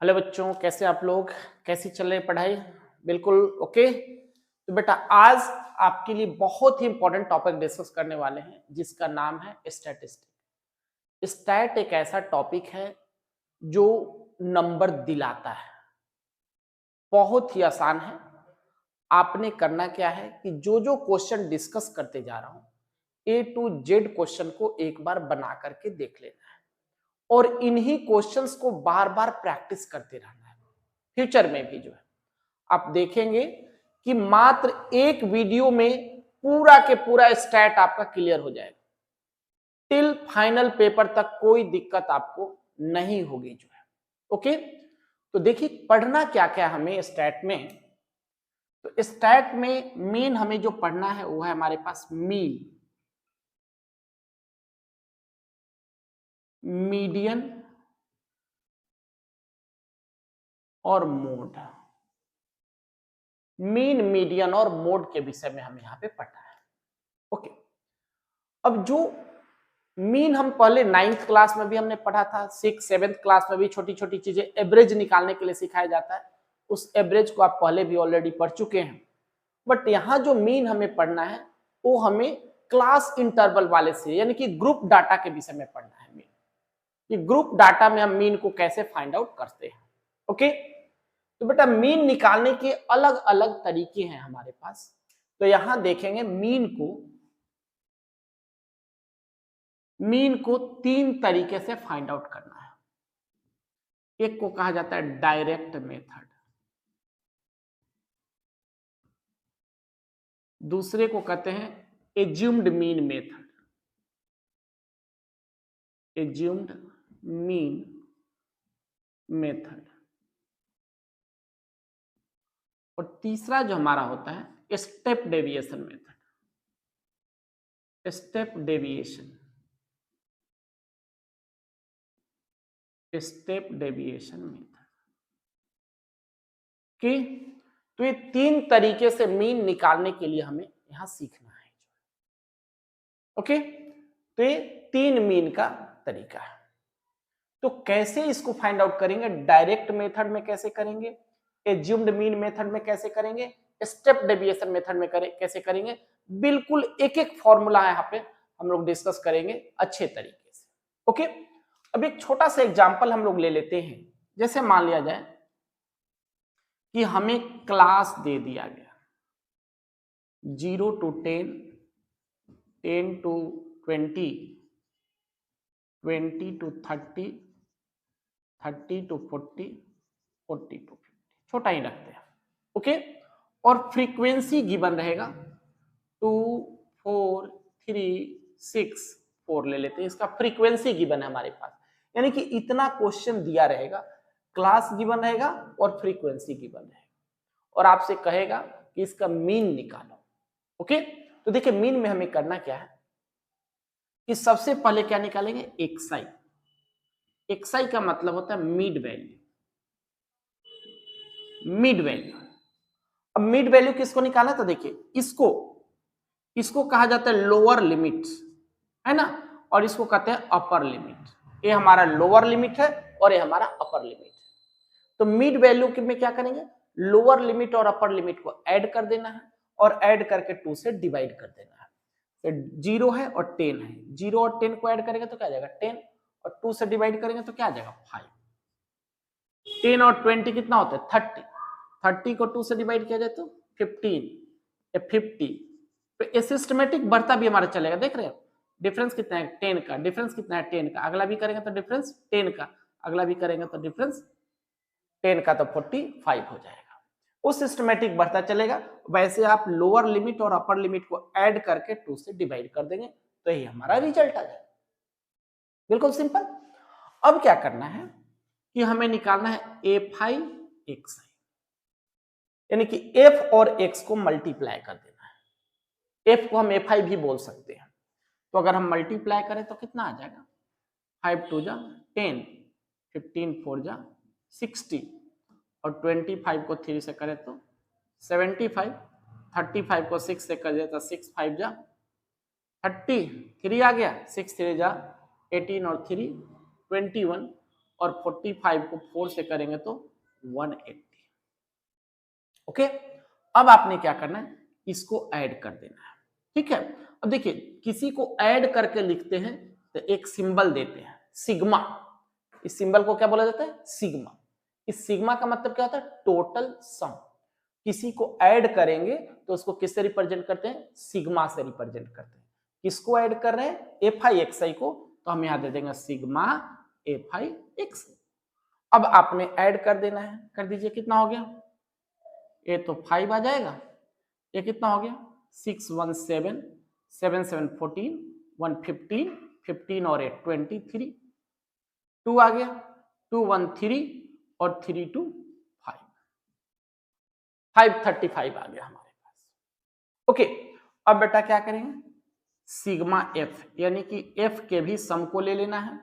Hello बच्चों, कैसे आप लोग? कैसी चल रही पढ़ाई? बिल्कुल ओके। तो बेटा आज आपके लिए बहुत ही इंपॉर्टेंट टॉपिक डिस्कस करने वाले हैं जिसका नाम है स्टैटिस्टिक। स्टैट एक ऐसा टॉपिक है जो नंबर दिलाता है। बहुत ही आसान है। आपने करना क्या है कि जो जो क्वेश्चन डिस्कस करते जा रहा हूं ए टू जेड क्वेश्चन को एक बार बना करके देख लेना है और इन्हीं क्वेश्चंस को बार बार प्रैक्टिस करते रहना है। फ्यूचर में भी जो है आप देखेंगे कि मात्र एक वीडियो में पूरा के पूरा स्टैट आपका क्लियर हो जाएगा। टिल फाइनल पेपर तक कोई दिक्कत आपको नहीं होगी जो है। ओके, तो देखिए पढ़ना क्या क्या हमें स्टैट में। तो स्टैट में मेन हमें जो पढ़ना है वो है हमारे पास मीन, मीडियन और मोड। मीन, मीडियन और मोड के विषय में हमें यहाँ पे पढ़ना है। ओके, अब जो मीन हम पहले 9th क्लास में भी हमने पढ़ा था, 6th 7th क्लास में भी छोटी छोटी चीजें एवरेज निकालने के लिए सिखाया जाता है। उस एवरेज को आप पहले भी ऑलरेडी पढ़ चुके हैं। बट यहाँ जो मीन हमें पढ़ना है वो हमें क्लास इंटरवल वाले से यानी कि ग्रुप डाटा के विषय में पढ़ना है। मीन कि ग्रुप डाटा में हम मीन को कैसे फाइंड आउट करते हैं। ओके, तो बेटा मीन निकालने के अलग अलग तरीके हैं हमारे पास। तो यहां देखेंगे मीन को 3 तरीके से फाइंड आउट करना है। एक को कहा जाता है डायरेक्ट मेथड, दूसरे को कहते हैं assumed mean method, assumed mean method, और तीसरा जो हमारा होता है step deviation method, step deviation, step deviation method. कि तो ये 3 तरीके से मीन निकालने के लिए हमें यहां सीखना है। ओके, तो ये 3 मीन का तरीका है। तो कैसे इसको फाइंड आउट करेंगे? डायरेक्ट मेथड में कैसे करेंगे, एज्यूम्ड मीन मेथड में कैसे करेंगे, स्टेप डेविएशन मेथड में कैसे करेंगे, बिल्कुल एक एक फॉर्मूला यहाँ पे हम लोग डिस्कस करेंगे अच्छे तरीके से। ओके, अब एक छोटा सा एग्जांपल हम लोग ले लेते हैं। जैसे मान लिया जाए कि हमें क्लास दे दिया गया 0 to 10, 10 to 20, 20 to 30, 30 to 40, 40 to 50, छोटा ही रखते हैं। ओके, और फ्रीक्वेंसी गिवन रहेगा 2, 4, 3, 6, 4 ले लेते हैं। इसका फ्रीक्वेंसी गिवन है हमारे पास, यानी कि इतना क्वेश्चन दिया रहेगा, क्लास गिवन रहेगा और फ्रीक्वेंसी गिवन रहेगा और आपसे कहेगा कि इसका मीन निकालो। ओके, तो देखिए मीन में हमें करना क्या है कि सबसे पहले क्या निकालेंगे, एक्साई। एक्साई का मतलब होता है मिड वैल्यू, मिड वैल्यू। अब मिड वैल्यू किसको निकालना, तो देखिए इसको कहा जाता है लोअर लिमिट, है ना, और इसको कहते हैं अपर लिमिट। ये हमारा लोअर लिमिट है और ये हमारा अपर लिमिट है। तो मिड वैल्यू में क्या करेंगे, लोअर लिमिट और अपर लिमिट को ऐड कर देना है और ऐड करके 2 से डिवाइड कर देना है। तो 0 है और 10 है, 0 और 10 को ऐड करेंगे तो क्या आ जाएगा 10, और 2 से डिवाइड करेंगे तो क्या आ जाएगा 5। 10 और 20 कितना होता है 30, 30 को 2 से डिवाइड किया जाए तो 15 या 50। तो सिस्टमेटिक बढ़ता भी हमारा चलेगा। देख रहे हो डिफरेंस कितना है 10 का, डिफरेंस कितना है 10 का, अगला भी करेंगे तो डिफरेंस 10 का, अगला भी करेंगे तो डिफरेंस 10 का, तो 45 हो जाएगा। उस सिस्टमेटिक बढ़ता चलेगा। वैसे आप लोअर लिमिट और अपर लिमिट को ऐड करके 2 से डिवाइड कर देंगे तो यही हमारा रिजल्ट आ जाएगा। बिल्कुल सिंपल। अब क्या करना है कि हमें निकालना है एफ आई एक्स आई, यानी कि एफ और एक्स को मल्टीप्लाई कर देना है। एफ को हम एफ आई भी बोल सकते हैं। तो अगर हम मल्टीप्लाई करें तो कितना आ जाएगा, 5 2 जा 10, 15 4 जा 60, और 25 को 3 से करें तो 75, 35 को 6 से कर दिया तो 6 5 जा 30, 3 आ गया, 6 3 जा 18 और 3 21, और 45 को 4 से करेंगे तो 180। ओके, अब आपने क्या करना है, इसको ऐड कर देना है। ठीक है, अब देखिए किसी को ऐड करके लिखते हैं तो एक सिंबल देते हैं सिग्मा। इस सिंबल को क्या बोला जाता है, सिग्मा। इस सिग्मा का मतलब क्या होता है, टोटल सम। किसी को ऐड करेंगे तो उसको किससे रिप्रेजेंट करते हैं, सिग्मा से रिप्रेजेंट करते हैं। किसको ऐड कर रहे हैं, एफ आई एक्स आई को, तो हम यहां दे देंगे सिग्मा एफ आई एक्स। अब आपने ऐड कर देना है, कर दीजिए। कितना हो गया, ये तो 5 आ जाएगा, ये कितना हो गया 6 1 7 7 7 14 1 15 15 और 8 23, 2 आ गया, 2 1 3 और 3 2 5 535 आ गया हमारे पास। ओके, अब बेटा क्या करेंगे, सिग्मा एफ यानी कि एफ के भी सम को ले लेना है।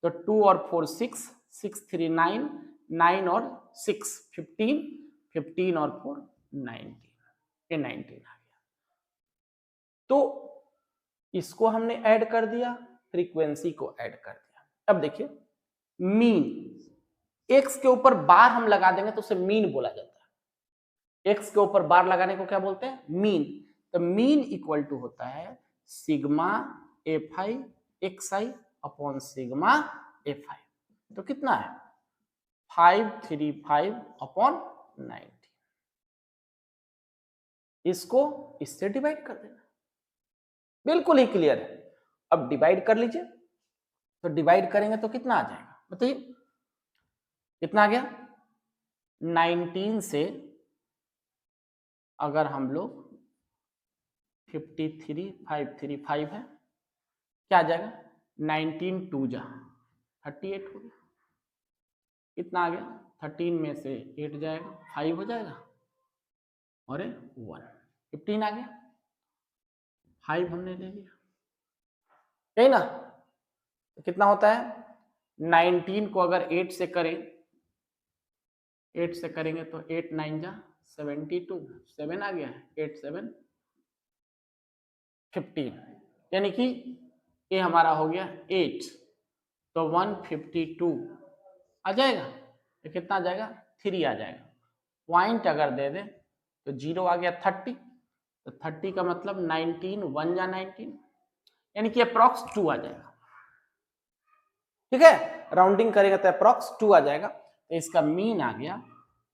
तो 2 और 4 6 6 3 9 9 और 6 15 15 और 4 19, ये 19 आ गया। तो इसको हमने ऐड कर दिया, फ्रीक्वेंसी को ऐड कर दिया। अब देखिए मीन, एक्स के ऊपर बार हम लगा देंगे तो उसे मीन बोला जाता है। एक्स के ऊपर बार लगाने को क्या बोलते हैं, मीन। तो मीन इक्वल टू होता है sigma F I X I upon sigma F I. तो कितना है 535 अपॉन 90। इसको इससे डिवाइड कर देना, बिल्कुल ही क्लियर है। अब डिवाइड कर लीजिए, तो डिवाइड करेंगे तो कितना आ जाएगा बताइए, कितना आ गया 19 से अगर हम लोग 53 535 है, क्या आ जाएगा 19 2 जा 38 हो गया। कितना आ गया 13 में से 8 जाएगा 5 हो जाएगा और 1 15 आ गया, 5 हमने ले लिया, यही ना। तो कितना होता है 19 को अगर 8 से करें, 8 से करेंगे तो 8 9 जा 72, 7 आ गया, 8 7 15, यानी कि ये हमारा हो गया 8, तो 152 आ जाएगा। तो कितना आ जाएगा 3 आ जाएगा। पॉइंट अगर दे दे तो 0 आ गया 30, तो 30 का मतलब 19 1 जा 19, यानी कि अप्रॉक्स 2 आ जाएगा। ठीक है, राउंडिंग करेगा तो अप्रॉक्स 2 आ जाएगा। तो इसका मीन आ गया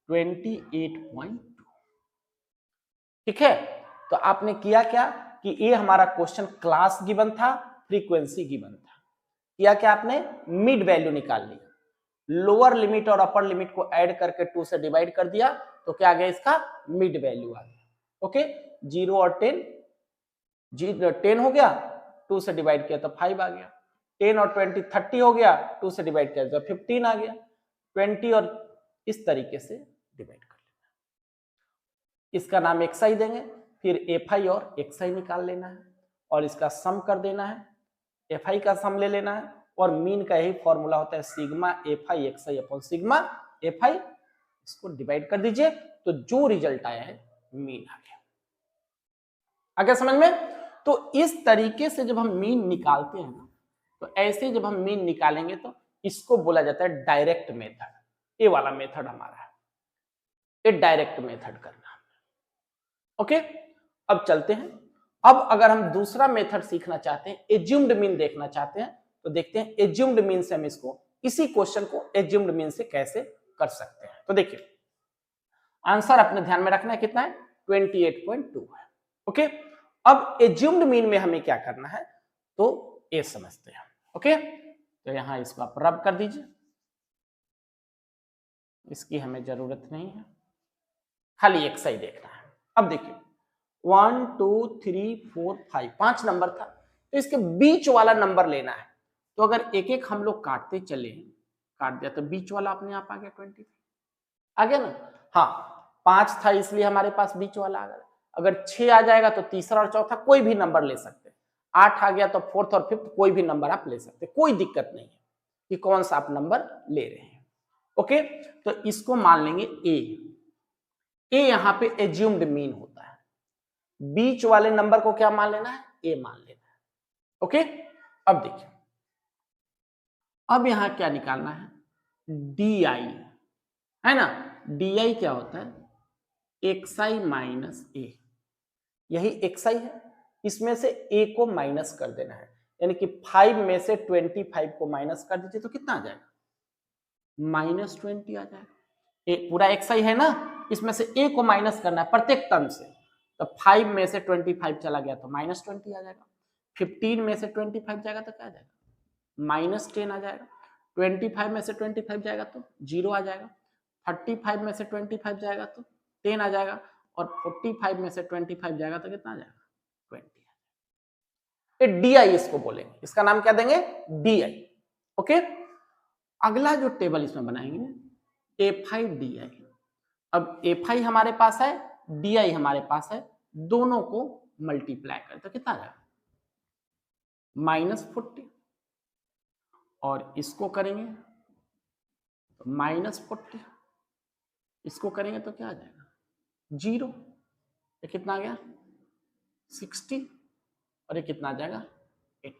28.2। ठीक है, तो आपने किया क्या कि ये हमारा क्वेश्चन क्लास गिवन था, फ्रीक्वेंसी गिवन था। किया क्या आपने, मिड वैल्यू निकाल लिया, लोअर लिमिट और अपर लिमिट को ऐड करके 2 से डिवाइड कर दिया, तो क्या आ गया इसका मिड वैल्यू आ गया। ओके, 0 और 10 10 हो गया, 2 से डिवाइड किया तो 5 आ गया। 10 और 20 30 हो गया, 2 से डिवाइड किया तो 15 आ गया। 20 और इस तरीके से डिवाइड कर लेना, इसका नाम xi देंगे, फिर fi और xi निकाल लेना है और इसका सम कर देना है। fi का सम ले लेना है और मीन का यही फॉर्मूला होता है sigma fi xi upon sigma fi। इसको डिवाइड कर दीजिए तो जो रिजल्ट आया है मीन आ गया। आगे समझ में। तो इस तरीके से जब हम मीन निकालते हैं ना, तो ऐसे जब हम मीन निकालेंगे तो इसको बोला जाता है डायरेक्ट मेथड। ये वाला मेथड हमारा है, ये डायरेक्ट मेथड करना। ओके, अब चलते हैं। अब अगर हम दूसरा मेथड सीखना चाहते हैं, एज्यूम्ड मीन देखना चाहते हैं, तो देखते हैं एज्यूम्ड मीन से हम इसको, इसी क्वेश्चन को एज्यूम्ड मीन से कैसे कर सकते हैं। तो देखिए आंसर अपने ध्यान में रखना है, कितना है 28.2 है। ओके, अब एज्यूम्ड मीन में हमें क्या करना है तो ये समझते हैं। ओके, तो यहां इसको आप रब कर दीजिए, इसकी हमें जरूरत नहीं है, खाली एक सही देखना है। अब देखिए 1 2 3 4 5 5 नंबर था, तो इसके बीच वाला नंबर लेना है। तो अगर एक एक हम लोग काटते चले, काट दिया तो बीच वाला अपने आप आ गया 20 आ गया ना। हाँ 5 था इसलिए हमारे पास बीच वाला आ गया। अगर 6 आ जाएगा तो तीसरा और चौथा कोई भी नंबर ले सकते हैं। 8 आ गया तो फोर्थ और फिफ्थ कोई भी नंबर आप ले सकते हैं, कोई दिक्कत नहीं है कि कौन सा आप नंबर ले रहे हैं। ओके, तो इसको मान लेंगे ए यहां पे एज्यूम्ड मीन होता है, बीच वाले नंबर को क्या मान लेना है, ए मान लेना है। ओके, अब देखिए अब यहां क्या निकालना है, डी आई, है ना। डी आई क्या होता है, एक्स आई माइनस ए, यही एक्स आई है, इसमें से ए को माइनस कर देना है, यानी कि 5 में से 25 को माइनस कर दीजिए तो कितना आ जाएगा, -20 आ जाएगा। पूरा एक्स आई है ना, इसमें से ए को माइनस करना है प्रत्येक टर्म से, तो 5 में से 25 चला गया तो -20 आ जाएगा, 15 में से 25 जाएगा तो क्या आ जाएगा, -10 आ जाएगा, 25 में से 25 जाएगा तो 0 आ जाएगा, 35 में से 25 जाएगा तो 10 आ जाएगा, और 45 में से 25 जाएगा तो कितना आ जाएगा, 20। ये डी आई इसको बोलेंगे, इसका नाम क्या देंगे, डी आई। ओके, अगला जो टेबल इसमें बनाएंगे एफ आई डी आई। अब एफ आई हमारे पास है, डी आई हमारे पास है, दोनों को मल्टीप्लाई करें तो कितना आ जाएगा, -40, और इसको करेंगे तो -40, इसको करेंगे तो क्या आ जाएगा, 0, ये कितना आ गया 60, और ये कितना आ जाएगा 80।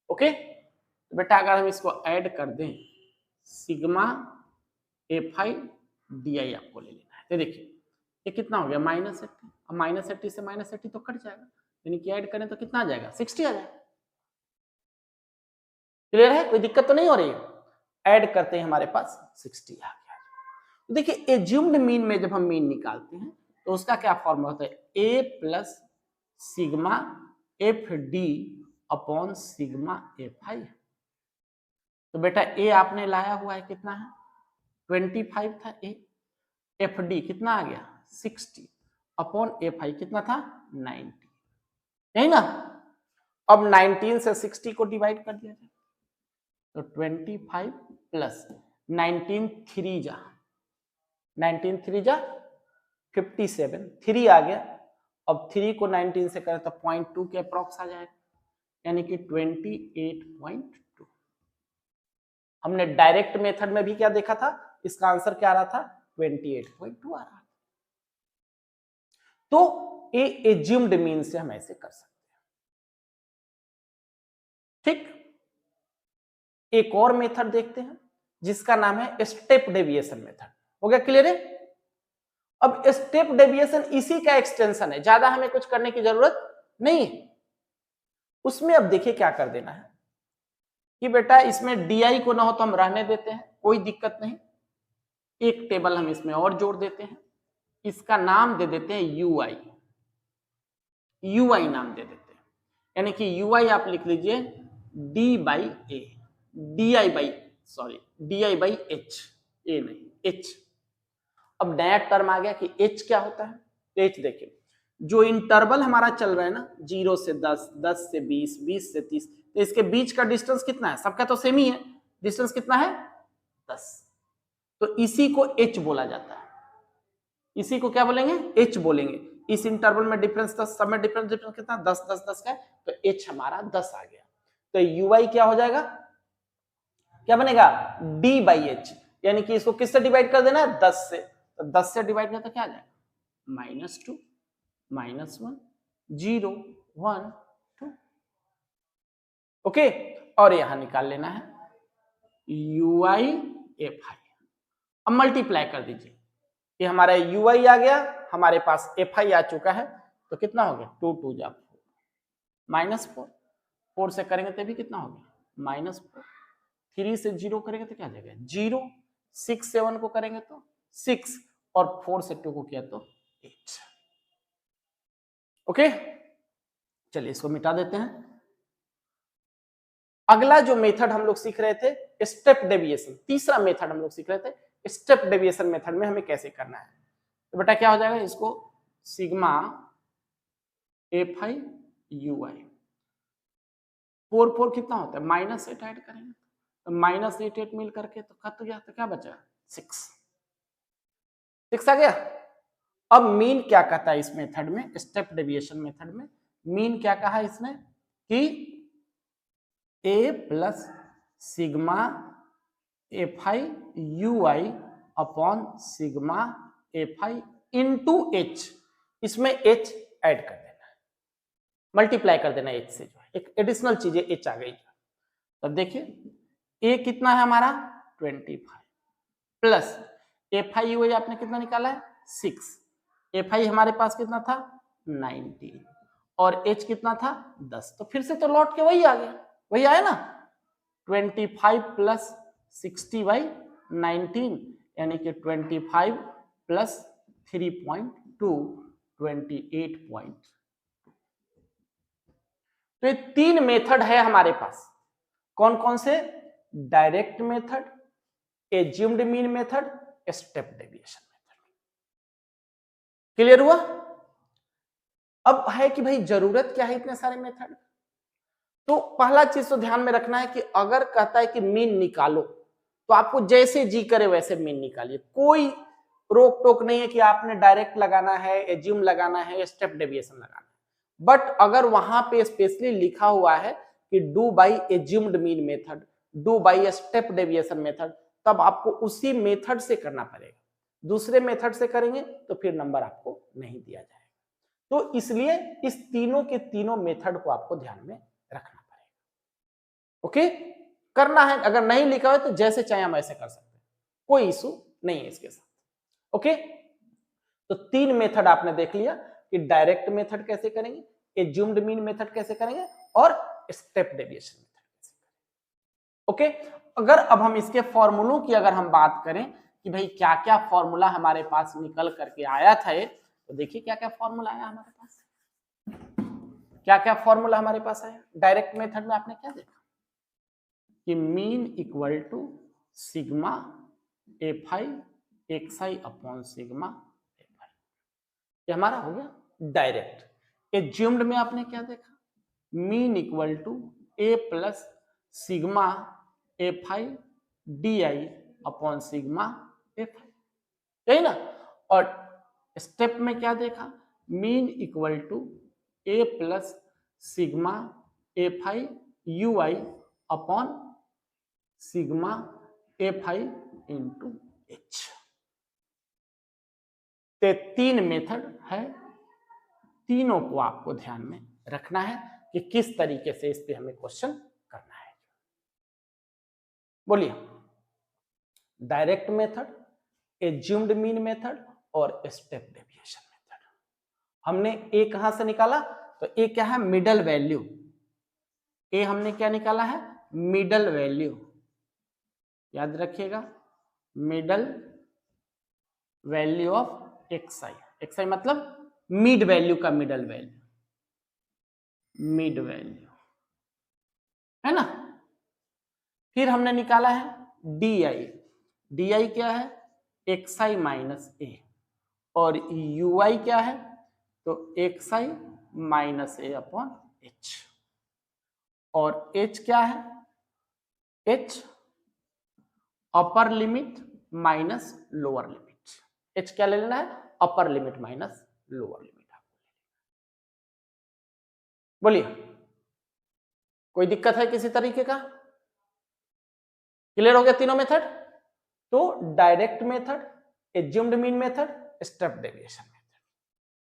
ओके, तो बेटा अगर हम इसको ऐड कर दें, सिग्मा एफ आई डी आई आपको ले लेना है, तो देखिए ये कितना हो गया -80, अब -80 से -80 तो कट जाएगा, यानी कि ऐड करें तो कितना आ जाएगा, 60 आ जाएगा। क्लियर है, कोई दिक्कत तो नहीं हो रही है, ऐड करते हैं हमारे पास 60 आ गया। तो देखिए एज्यूम्ड मीन में जब हम मीन निकालते हैं तो उसका क्या फॉर्मूला होता है, A plus sigma F D upon sigma F I. तो बेटा ए आपने लाया हुआ है कितना है, 25 था ए, एफ डी कितना आ गया 60, अपॉन एफ आई कितना था 90, यही ना। अब 19 से 60 को डिवाइड कर दिया जाए तो 25 प्लस 19 3 जा 57, 3 आ गया, अब 3 को 19 से करें तो 0.2 के अप्रॉक्स आ जाएगा, यानी कि 28.2। हमने डायरेक्ट मेथड में भी क्या देखा था, इसका आंसर क्या आ रहा था, 28.2 आ रहा था। तो ए एज्यूम्ड मीन से हम ऐसे कर सकते हैं। ठीक, एक और मेथड देखते हैं जिसका नाम है स्टेप डेविएशन मेथड। हो गया क्लियर है। अब स्टेप डेविएशन इसी का एक्सटेंशन है, ज्यादा हमें कुछ करने की जरूरत नहीं है। उसमें अब देखिए क्या कर देना है कि बेटा इसमें डी को ना हो तो हम रहने देते हैं, कोई दिक्कत नहीं। एक टेबल हम इसमें और जोड़ देते हैं, इसका नाम दे देते हैं यूआई, यूआई नाम दे देते हैं, यानी कि यूआई आप लिख लीजिए D by A, D I by H, A नहीं एच। अब नया टर्म आ गया कि एच क्या होता है, एच देखिए जो इंटरवल हमारा चल रहा है ना 0 से 10, 10 से 20, 20 से 30, तो इसके बीच का डिस्टेंस कितना है, सबका तो सेम ही है, डिस्टेंस कितना है 10, तो इसी को एच बोला जाता है, इसी को क्या बोलेंगे एच बोलेंगे। इस इंटरवल में डिफरेंस 10, सब में डिफरेंस कितना 10 10 10 का है, तो एच हमारा 10 आ गया। तो यूआई क्या हो जाएगा, क्या बनेगा डी बाई एच, यानी कि इसको किससे डिवाइड कर देना है 10 से, तो 10 से डिवाइड करता क्या आ जाएगा -2 -1 0 1 2। ओके, और यहां निकाल लेना है ui fi। अब मल्टीप्लाई कर दीजिए, ये हमारा ui आ गया, हमारे पास fi आ चुका है, तो कितना हो गया 2 2 जा 4 4 से करेंगे तो भी कितना हो गया -4, 3 से 0 करेंगे तो क्या आ जाएगा 0, 6 से 1 को करेंगे तो 6, और 4 से 2 को किया तो 8। ओके, चलिए इसको मिटा देते हैं। अगला जो मेथड हम लोग सीख रहे थे स्टेप डेविएशन, तीसरा मेथड हम लोग सीख रहे थे स्टेप डेविएशन मेथड में हमें कैसे करना है। तो बेटा क्या हो जाएगा, इसको सिग्मा एफ आई यू आई, 4 4 कितना होता है -8 ऐड करेंगे तो -8 8 मिल करके तो कट गया, तो क्या बचा 6 आ गया। अब मीन क्या कहता है इस मेथड में, स्टेप डेविएशन मेथड में मीन क्या कहा इसने कि A plus sigma F I U I upon sigma F I into H, इसमें एच ऐड कर देना है, मल्टीप्लाई कर देना एच से, जो है एक एडिशनल चीज है एच आ गई। तब देखिए ए कितना है हमारा 25 प्लस एफ आई यू आपने कितना निकाला है 6, एफ आई हमारे पास कितना था 19 और एच कितना था 10, तो फिर से तो लौट के वही आ गया, वही आया ना 25 प्लस 60/19 यानी कि 25 प्लस 3.2 28. तो ये 3 मेथड है हमारे पास, कौन कौन से, direct method, assumed mean method, step deviation method. Clear हुआ? अब है कि भाई जरूरत क्या है इतने सारे मेथड, तो पहला चीज तो ध्यान में रखना है कि अगर कहता है कि मीन निकालो तो आपको जैसे जी करे वैसे मीन निकालिए, कोई रोक टोक नहीं है कि आपने डायरेक्ट लगाना है, एज्यूम लगाना है, स्टेप डेविएशन लगाना है। बट अगर वहां पे स्पेशली लिखा हुआ है कि do by assumed mean method, do by step deviation method, तब आपको उसी मेथड से करना पड़ेगा, दूसरे मेथड से करेंगे तो फिर नंबर आपको नहीं दिया जाएगा। तो इसलिए इस तीनों के तीनों मेथड को आपको ध्यान में रखना पड़ेगा। ओके, करना है, अगर नहीं लिखा है तो जैसे चाहे हम ऐसे कर सकते हैं, कोई इशू नहीं है इसके साथ। ओके, तो 3 मेथड आपने देख लिया कि डायरेक्ट मेथड कैसे करेंगे, एज्यूम्ड मीन मेथड कैसे करेंगे और स्टेप डेविएशन मेथड कैसे करेंगे। ओके, अगर अब हम इसके फॉर्मूलों की अगर हम बात करें कि भाई क्या क्या फॉर्मूला हमारे पास निकल करके आया था, तो देखिए क्या क्या फॉर्मूला आया हमारे पास, क्या क्या फॉर्मूला हमारे पास आया। डायरेक्ट मेथड में आपने क्या देखा कि mean equal to sigma F I X I upon sigma F I, ये हमारा हो गया डायरेक्ट। एज्यूम्ड में आपने क्या देखा, mean equal to A plus sigma F I D I upon sigma F I, यही ना। और स्टेप में क्या देखा, mean equal to A plus sigma F I U I upon sigma F I into H. 3 method है, तीनों को आपको ध्यान में रखना है कि किस तरीके से इस पे हमें क्वेश्चन करना है। बोलिए, direct method, assumed mean method और स्टेप डेविएशन मेथड। हमने ए कहां से निकाला, तो ए क्या है, मिडल वैल्यू। ए हमने क्या निकाला है, मिडल वैल्यू, याद रखिएगा, middle value of X I. X I मतलब मिड वैल्यू का मिडल वैल्यू, मिड वैल्यू है ना। फिर हमने निकाला है डी आई, डी आई क्या है, एक्स आई माइनस ए, और यू आई क्या है, तो एक्स आई माइनस ए अपॉन एच, और एच क्या है, H upper limit minus lower limit. H क्या ले लेना है, upper limit minus lower limit. बोलिए, कोई दिक्कत है किसी तरीके का? क्लियर हो गया तीनों मेथड? तो direct method, assumed mean method, step deviation method,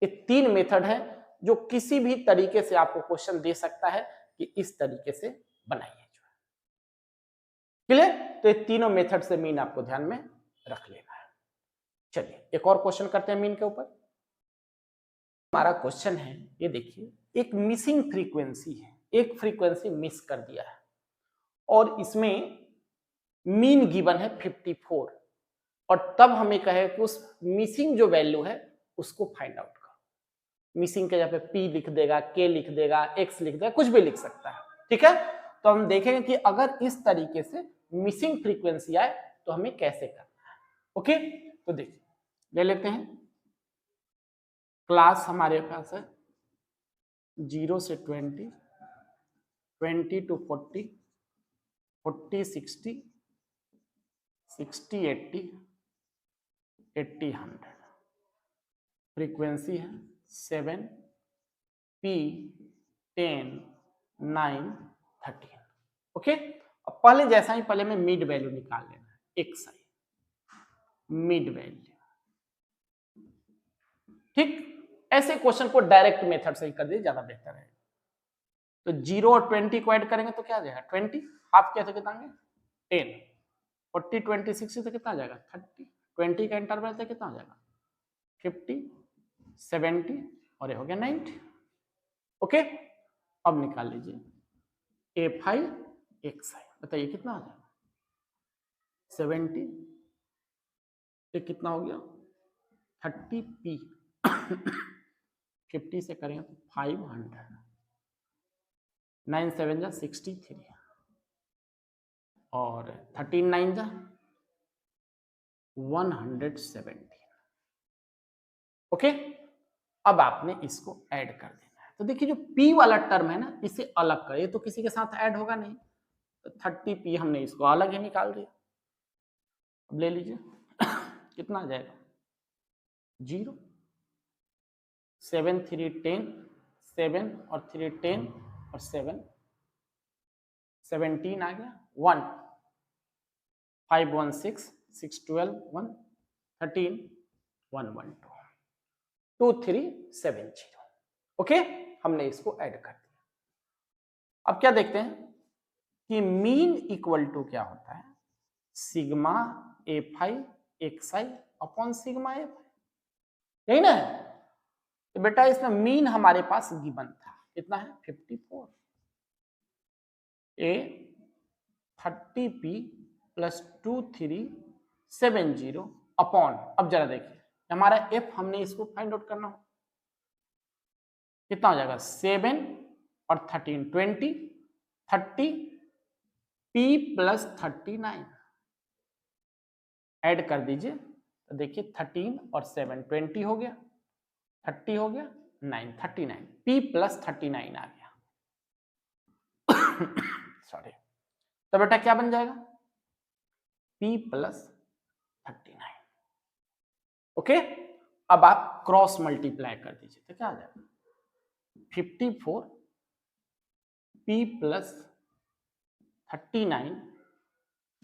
ये 3 मेथड है जो किसी भी तरीके से आपको क्वेश्चन दे सकता है कि इस तरीके से बनाइए। क्लियर? तो ये तीनों मेथड से मीन आपको ध्यान में रख लेना है। चलिए एक और क्वेश्चन करते हैं मीन के ऊपर। हमारा क्वेश्चन है, ये देखिए, एक मिसिंग फ्रीक्वेंसी है, एक फ्रीक्वेंसी मिस कर दिया है और इसमें मीन गिवन है 54, और तब हमें कहे कि उस मिसिंग जो वैल्यू है उसको फाइंड आउट करो। मिसिंग के जगह पे पी लिख देगा, के लिख देगा, एक्स लिख देगा, कुछ भी लिख सकता है, ठीक है। तो हम देखेंगे कि अगर इस तरीके से मिसिंग फ्रीक्वेंसी आए तो हमें कैसे करना है। ओके, तो देखिए ले लेते हैं, क्लास हमारे पास है 0 से 20, 20 to 40, 40 60, 60 80, 80 100। फ्रीक्वेंसी है 7, P 10, 9 13। ओके, अब पहले जैसा ही पहले में मिड वैल्यू निकाल लेना है, एक्स आई मिड वैल्यू, ठीक। ऐसे क्वेश्चन को डायरेक्ट मेथड से ही कर दिए, ज्यादा बेहतर है। तो 0 और 20 को ऐड करेंगे तो क्या आ जाएगा 20, हाफ कैसे बताएंगे 10, 40, 20, 60 तो कितना आ जाएगा 30, 20 का इंटरवल से कितना हो जाएगा 50, 70 और ये हो गया 90। ओके, अब निकाल लीजिए A5 XI, बताइए कितना आ जाएगा 70, ये कितना हो गया 30P 50 से करेंगे तो 500, 9 7 जा 63 और 13 9 जा 117। ओके, अब आपने इसको ऐड कर देना है। तो देखिए जो P वाला टर्म है ना, इसे अलग कर, ये तो किसी के साथ ऐड होगा नहीं, तो 30P हमने इसको अलग ही निकाल दिया। अब ले लीजिए कितना आ जाएगा 0, 7 3 10, 7 और 3 10 और 7 17 आ गया, 1 5 1 6 6 12 1 13 1 1 2 2 3 7 0। ओके, हमने इसको ऐड कर दिया। अब क्या देखते हैं कि मीन इक्वल टू क्या होता है, sigma A5 XI upon sigma A5, यही ना है। तो बेटा इसमें मीन हमारे पास गिवन था, कितना है 54, A 30P प्लस 2370 अपॉन, अब जरा देखिए हमारा F हमने इसको फाइंड आउट करना हो, कितना हो जाएगा 7 और 13 20, 30P प्लस 39 ऐड कर दीजिए, तो देखिए 13 और 7 20 हो गया, 30 हो गया 9 39, P प्लस 39 आ गया सॉरी, तो बेटा क्या बन जाएगा P प्लस 39। ओके, अब आप क्रॉस मल्टीप्लाई कर दीजिए तो क्या आ जाएगा 54 P plus 39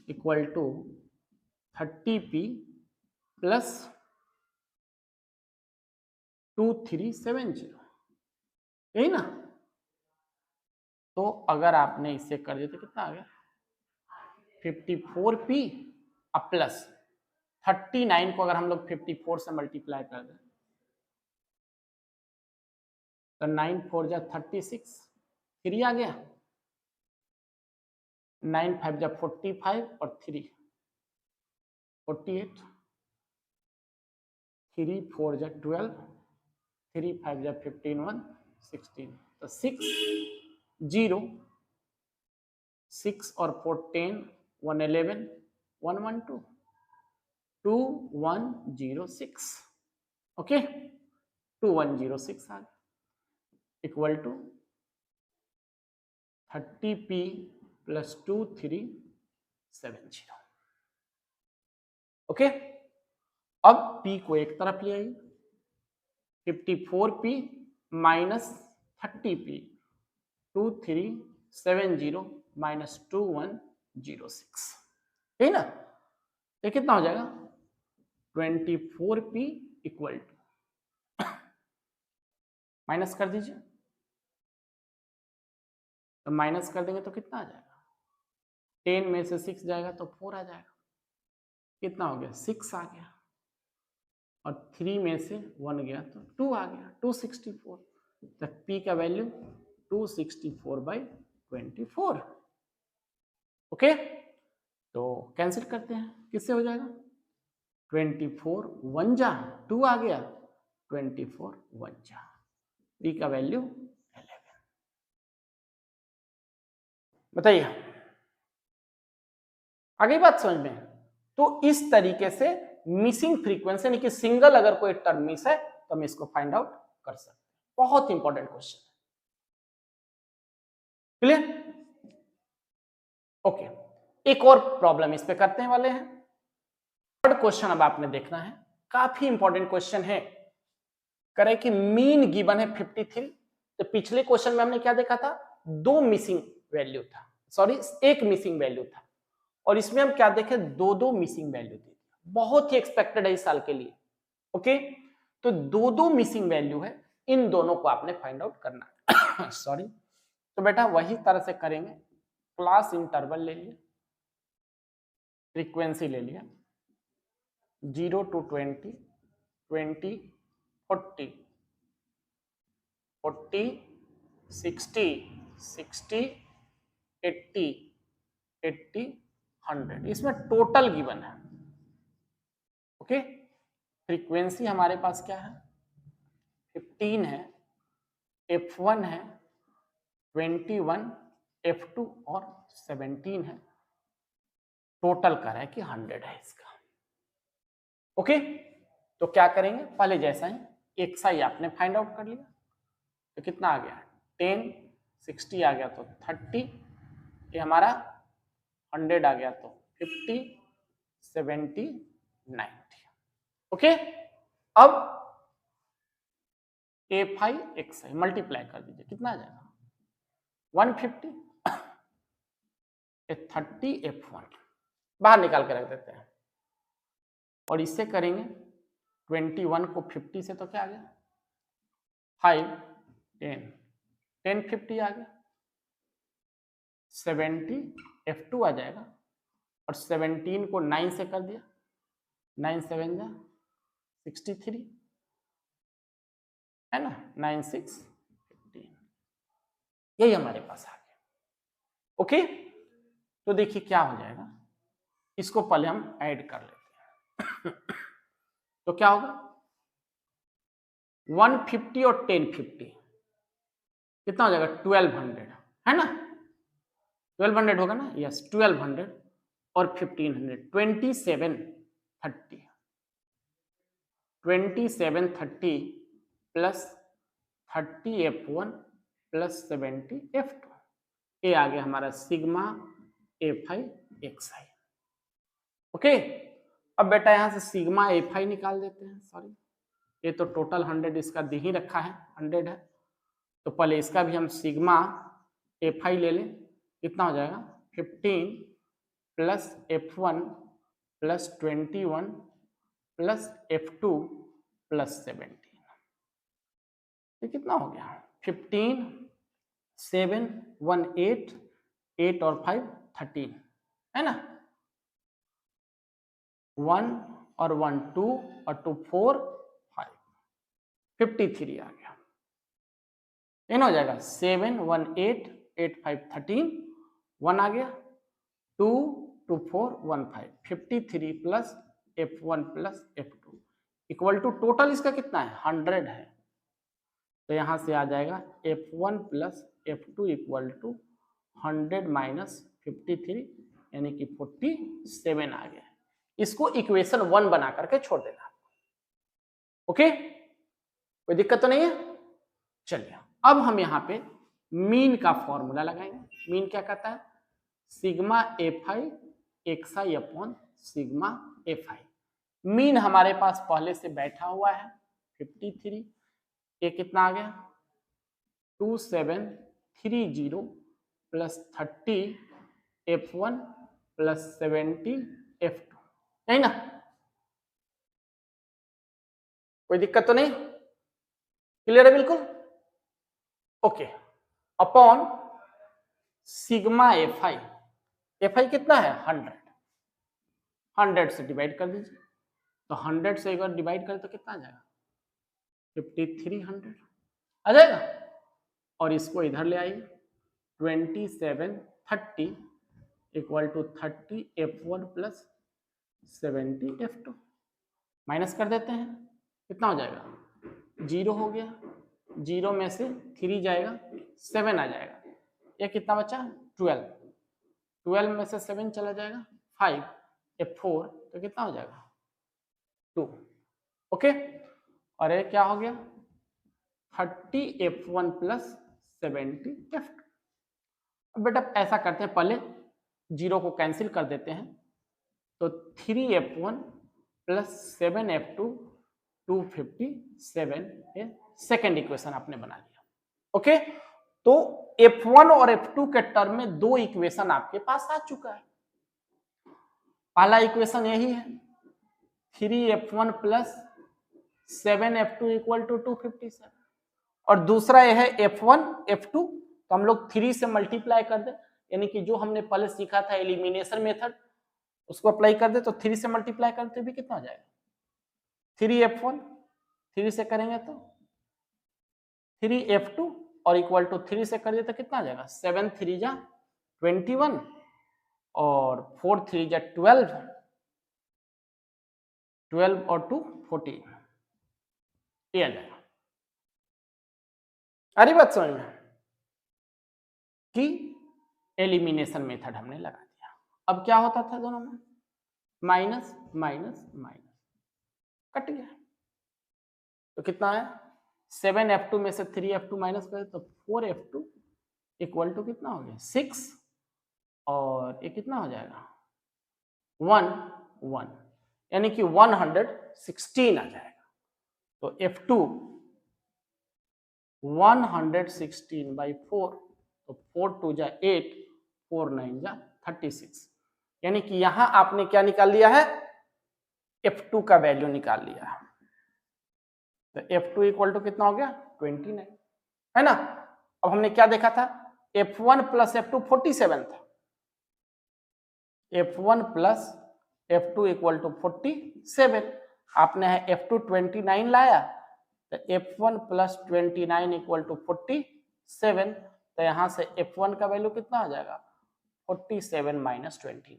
equal to 30P plus 2370, यही ना। तो अगर आपने इसे कर दिया तो कितना आ गया 54P अब प्लस 39 को अगर हम लोग 54 से मल्टीप्लाई कर दें तो 9 4 जा 36, 3 आ गया, 9 5 जा 45 और 3 48, 3 4 जा 12, 3 5 जा 15 1 16, तो 6 0 6 और 4 10 1 11 1 1 2 2 1 0 6। ओके, 2 1 0 6 आ गया equal to 30P plus 2370। Okay, अब P को एक तरफ ले आइए, 54P माइनस 30P 2370 माइनस 2106, है ना। ये कितना हो जाएगा 24P इक्वल टू, माइनस कर दीजिए, तो माइनस कर देंगे तो कितना आ जाएगा 10 में से 6 जाएगा तो 4 आ जाएगा, कितना हो गया 6 आ गया, और 3 में से 1 गया तो 2 आ गया 264, तो P का वैल्यू 264/24। ओके, तो कैंसिल करते हैं, किससे हो जाएगा 24 1 जा 2 आ गया, 24 1 जा, P का वैल्यू 11। बताइए आगे बात समझ में। तो इस तरीके से मिसिंग फ्रीक्वेंसी यानी कि सिंगल अगर कोई टर्म मिस है तो हम इसको फाइंड आउट कर सकते हैं। बहुत इंपॉर्टेंट क्वेश्चन है, क्लियर। ओके, एक और प्रॉब्लम इस पे करते हैं वाले हैं। थर्ड क्वेश्चन अब आपने देखना है, काफी इंपॉर्टेंट क्वेश्चन है। करें कि मीन गिवन है 53, तो पिछले क्वेश्चन में हमने क्या देखा था, दो मिसिंग वैल्यू था, सॉरी एक मिसिंग वैल्यू था, और इसमें हम क्या देखे दो दो मिसिंग वैल्यू थी। बहुत ही एक्सपेक्टेड है इस साल के लिए। ओके, तो दो दो मिसिंग वैल्यू है, इन दोनों को आपने फाइंड आउट करना है सॉरी। तो बेटा वही तरह से करेंगे, क्लास इंटरवल ले लिए, फ्रीक्वेंसी ले लिया 0 to 20, 20, 40, 40, 60, 60, 80, 80, 100, इसमें टोटल गिवन है। ओके, फ्रीक्वेंसी हमारे पास क्या है 15 है, F1 है 21, F2 और 17 है, टोटल कर है कि 100 है इसका। ओके, तो क्या करेंगे पहले जैसा ही एक साई आपने फाइंड आउट कर लिया, तो कितना आ गया 10, 60 आ गया तो 30, ये हमारा 100 आ गया तो 50, 70, 90। ओके, अब A5 XI मल्टीप्लाई कर दीजिए, कितना आ जाएगा 150, 30 F1 बाहर निकाल के रख देते हैं, और इससे करेंगे 21 को 50 से तो क्या आ गया 5, 10, 10 50 आ गया, 70 F2 आ जाएगा, और 17 को 9 से कर दिया, 9 7 जा 63 है ना, 9 6 15, यही हमारे पास आ गया। ओके, तो देखिए क्या हो जाएगा, इसको पहले हम ऐड कर लेते हैं तो क्या होगा 150 और 1050 कितना हो जाएगा 1200 है ना, 1200 होगा ना, यस 1200 और 1500 2730, 2730 प्लस 30 F1 प्लस 70 F2, ये आ गया हमारा सिग्मा A5 XI। ओके, अब बेटा यहां से सिग्मा A5 निकाल देते हैं, सॉरी ये तो टोटल 100 इसका दे ही रखा है 100 है, तो पहले इसका भी हम सिग्मा A5 ले लें, कितना हो जाएगा 15 plus F1 plus 21 plus F2 plus 17, ये कितना हो गया 15, 7, 1 8, 8 और 5 13 है ना, 1 और 1 2 और 2 4 5, 53 आ गया, इन हो जाएगा 7 1 8, 8 5 13, 1 आ गया 2 2 4 1 5, 53 plus F1 plus F2 equal to total इसका कितना है 100 है, तो यहां से आ जाएगा F1 plus F2 equal to 100 minus 53 यानी कि 47 आ गया। इसको इक्वेशन 1 बना करके छोड़ देना। ओके, कोई दिक्कत तो नहीं है। चलिए अब हम यहाँ पे मीन का फॉर्मूला लगाएंगे। मीन क्या कहता है sigma A5 XI upon sigma A5। Mean हमारे पास पहले से बैठा हुआ है 53, ये कितना आ गया 2730 प्लस 30 F1 प्लस 70 F2, है ना, कोई दिक्कत तो नहीं, क्लियर है बिल्कुल। Okay, upon sigma A5, A5 कितना है 100, 100 से डिवाइड कर दीजिए, तो 100 से अगर डिवाइड करें तो कितना आ जाएगा 5300 आ जाएगा, और इसको इधर ले आइए 2730 equal to 30 F1 plus 70 F2, minus कर देते हैं, कितना हो जाएगा 0 हो गया, 0 में से 3 जाएगा 7 आ जाएगा, ये कितना बचा 12, 12 में से 7 चला जाएगा 5 F4, तो कितना हो जाएगा 2। ओके, और ये क्या हो गया 30 F1 प्लस 70 F2। अब बेटा ऐसा करते हैं, पहले 0 को कैंसिल कर देते हैं, तो 3 F1 प्लस 7 F2 257, ये सेकेंड इक्वेशन आपने बना लिया। ओके, तो F1 और F2 के टर्म में दो इक्वेशन आपके पास आ चुका है। पहला इक्वेशन यही है 3F1 plus 7F2 equal to 257, और दूसरा यह है F1 F2, तो हम लोग 3 से मल्टीप्लाई कर दें, यानी कि जो हमने पहले सीखा था एलिमिनेशन मेथड उसको अप्लाई कर दे तो 3 से मल्टीप्लाई करते भी कितना हो जाएगा 3f1, 3 से करेंगे तो 3f2 और इक्वल टू 3 से करिए तो कितना आ जाएगा 7 3 जा 21 और 4 3 जा 12, 12 और 2 14, ये आ जाएगा। अरे बात समझ में कि एलिमिनेशन मेथड हमने लगा दिया। अब क्या होता था दोनों में माइनस माइनस माइनस कट गया तो कितना है 7f2 में से 3f2 माइनस करें तो 4f2 इक्वल टू कितना हो गया 6 और ये कितना हो जाएगा 1 1 यानी कि 116 आ जाएगा। तो f2 116 by 4 तो 4 2 जा 8 4 9 जा 36 यानी कि यहां आपने क्या निकाल लिया है f2 का वैल्यू निकाल लिया है। तो f2 इक्वल टू कितना हो गया 29 है ना। अब हमने क्या देखा था f1 प्लस f2 47 था, f1 plus f2 equal to 47, आपने है f2 29 लाया तो f1 प्लस 29 इक्वल टू 47, तो यहां से f1 का वैल्यू कितना आ जाएगा 47 माइनस 29,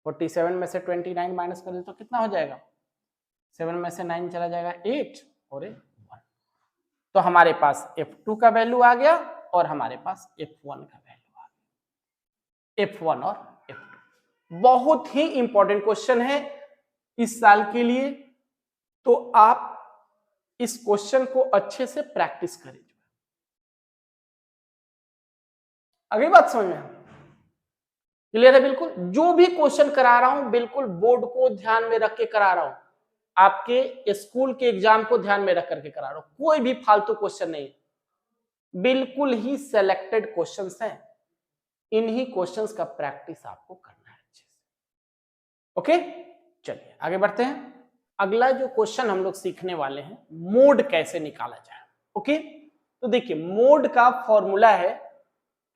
47 में से 29 माइनस कर दे तो कितना हो जाएगा 7 में से 9 चला जाएगा 8 और 1। तो हमारे पास f2 का वैल्यू आ गया और हमारे पास f1 का वैल्यू आ गया, f1 और f2। बहुत ही इंपॉर्टेंट क्वेश्चन है इस साल के लिए, तो आप इस क्वेश्चन को अच्छे से प्रैक्टिस करें। अगली बात समझ में क्लियर है बिल्कुल। जो भी क्वेश्चन करा रहा हूं बिल्कुल बोर्ड को ध्यान में रख के करा रहा हूं, आपके स्कूल के एग्जाम को ध्यान में रख करके करा रहा हूं, कोई भी फालतू क्वेश्चन नहीं, बिल्कुल ही सिलेक्टेड क्वेश्चंस हैं। इन्हीं क्वेश्चंस का प्रैक्टिस आपको करना है अच्छे से। ओके चलिए आगे बढ़ते हैं। अगला जो क्वेश्चन हम लोग सीखने वाले हैं मोड कैसे निकाला जाए। ओके तो देखिए मोड का फॉर्मूला है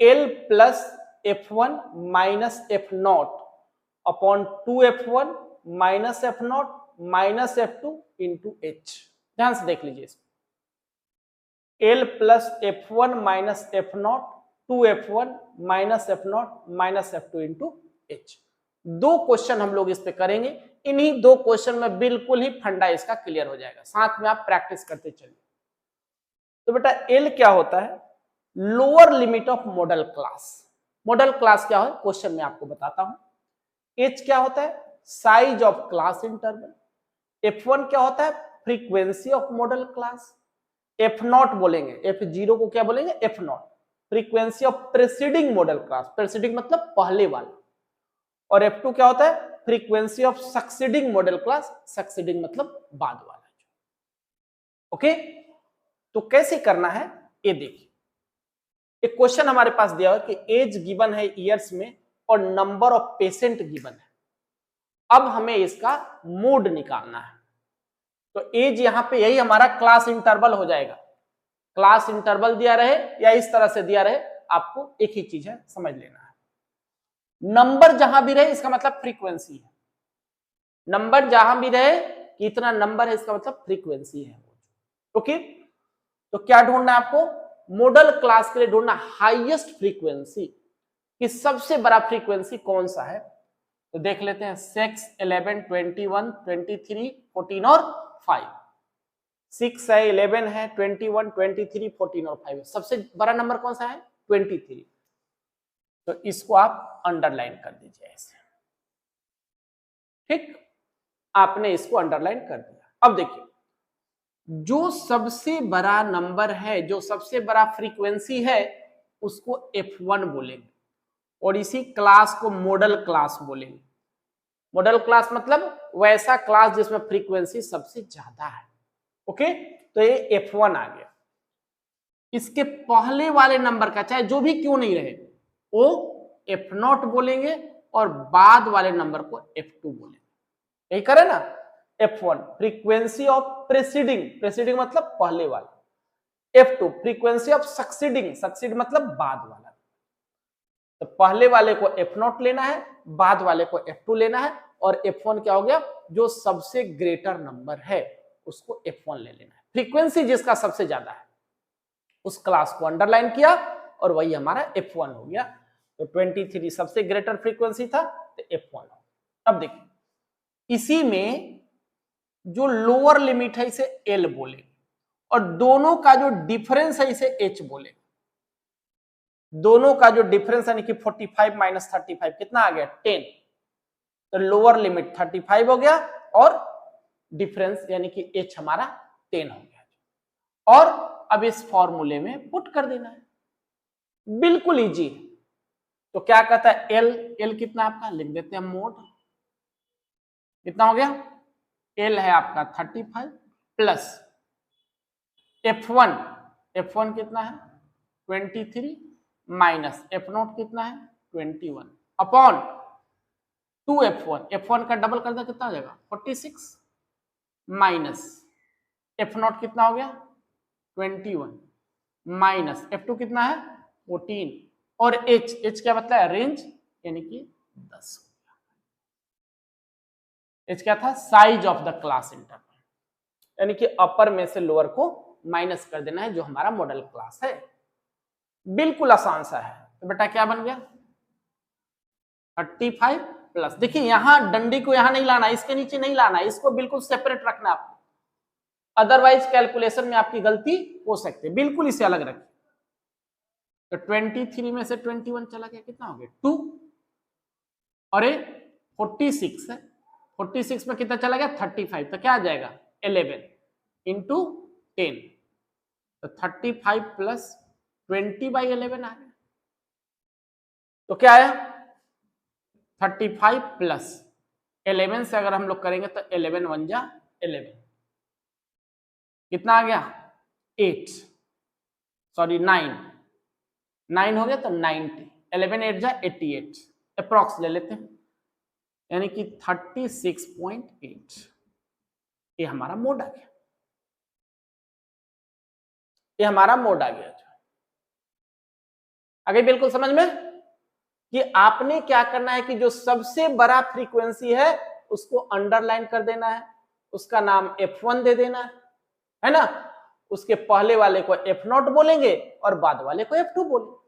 L plus f1 minus f0 upon 2f1 minus f0 minus f2 into h। ध्यान से देख लीजिए इसको L plus f1 minus f0 2f1 minus f0 minus f2 into h। दो क्वेश्चन हम लोग इस पे करेंगे, इन्हीं दो क्वेश्चन में बिल्कुल ही फंडा इसका क्लियर हो जाएगा, साथ में आप प्रैक्टिस करते चलिए। तो बेटा L क्या होता है lower limit of model class. Model class क्या है क्वेश्चन में आपको बताता हूं। h क्या होता है size of class interval, f1 क्या होता है frequency of model class, f0 बोलेंगे, f0 को क्या बोलेंगे f0 frequency of preceding modal class, preceding मतलब पहले वाला, और f2 क्या होता है frequency of succeeding modal class, succeeding मतलब बाद वाला। ओके तो कैसे करना है ये देखिए। एक क्वेश्चन हमारे पास दिया है कि एज गिवन है ईयर्स में और नंबर ऑफ पेशेंट गिवन है। अब हमें इसका मोड निकालना है। तो एज यहां पे यही हमारा क्लास इंटरवल हो जाएगा, क्लास इंटरवल दिया रहे या इस तरह से दिया रहे आपको एक ही चीज है समझ लेना है। नंबर जहां भी रहे इसका मतलब फ्रीक्वेंसी है, नंबर जहां भी रहे कि इतना नंबर है इसका मतलब फ्रीक्वेंसी है। ओके तो क्या ढूंढना है आपको मॉडल क्लास के लिए ढूंढना हाईएस्ट फ्रीक्वेंसी कि सबसे बड़ा फ्रीक्वेंसी कौन सा है। तो देख लेते हैं 6 11 21 23 14 और 5। 6 है 11 है 21 23 14 और 5 है, सबसे बड़ा नंबर कौन सा है 23। तो इसको आप अंडरलाइन कर दीजिए ऐसे, ठीक आपने इसको अंडरलाइन कर दिया। अब देखिए जो सबसे बड़ा नंबर है जो सबसे बड़ा फ्रीक्वेंसी है उसको f1 बोलेंगे और इसी क्लास को मॉडल क्लास बोलेंगे। मॉडल क्लास मतलब वैसा क्लास जिसमें फ्रीक्वेंसी सबसे ज्यादा है। ओके तो ये f1 आ गया। इसके पहले वाले नंबर का चाहे जो भी क्यों नहीं रहे वो f0 बोलेंगे और बाद वाले नंबर को f2 बोलेंगे। यही करे ना f1 फ्रीक्वेंसी ऑफ प्रेसीडिंग, प्रेसीडिंग मतलब पहले वाला, f2 frequency of succeeding, succeed मतलब बाद वाला। तो पहले वाले को F0 लेना है, बाद वाले को F2 लेना है, और F1 क्या हो गया, जो सबसे ग्रेटर नंबर है उसको F1 ले लेना है। फ्रीक्वेंसी जिसका सबसे ज्यादा है उस क्लास को अंडरलाइन किया और वही हमारा F1 हो गया। तो 23 सबसे ग्रेटर फ्रीक्वेंसी था तो F1 हो। अब देखिए इसी में जो लोअर लिमिट है इसे L बोले और दोनों का जो डिफरेंस है इसे H बोले। दोनों का जो डिफरेंस यानी कि 45 माइनस 35 कितना आ गया 10। तो लोअर लिमिट 35 हो गया और डिफरेंस यानी कि H हमारा 10 हो गया। और अब इस फॉर्मूले में पुट कर देना है, बिल्कुल इजी। तो क्या कहता है L कितना आपका लिख देते हैं मोड, कितना हो गया L है आपका 35 प्लस F1 कितना है 23 माइनस F0 कितना है 21 अपॉन 2F1 का डबल कर दे कितना हो जाएगा 46 माइनस F0 कितना हो गया 21 माइनस F2 कितना है 14 और H क्या मतलब है रेंज यानी कि 10। H क्या था size of the class interval यानी कि अपर में से लोअर को माइनस कर देना है जो हमारा मॉडल क्लास है। बिल्कुल आसान सा है। तो बेटा क्या बन गया 35 प्लस, देखिए यहां डंडी को यहां नहीं लाना, इसके नीचे नहीं लाना, इसको बिल्कुल सेपरेट रखना आपको, अदरवाइज कैलकुलेशन में आपकी गलती हो सकती है। बिल्कुल इसे अलग रखिए। तो 23 में से 21 चला गया कितना हो गया 2 और 46 है, 46 में कितना चला गया 35 तो क्या आ जाएगा 11 इंटू 10 तो 35 प्लस 20/11 आ गया। तो क्या आया 35 प्लस 11 से अगर हम लोग करेंगे तो 11 1 जा 11 कितना आ गया 8 सॉरी 9 हो गया तो 90 11 8 जा 88 अप्रॉक्स ले लेते हैं यानी कि 36.8 ये हमारा मोड आ गया, ये हमारा मोड आ गया। आगे बिल्कुल समझ में कि आपने क्या करना है कि जो सबसे बड़ा फ्रीक्वेंसी है उसको अंडरलाइन कर देना है, उसका नाम F1 दे देना है ना, उसके पहले वाले को F0 बोलेंगे और बाद वाले को F2 बोलेंगे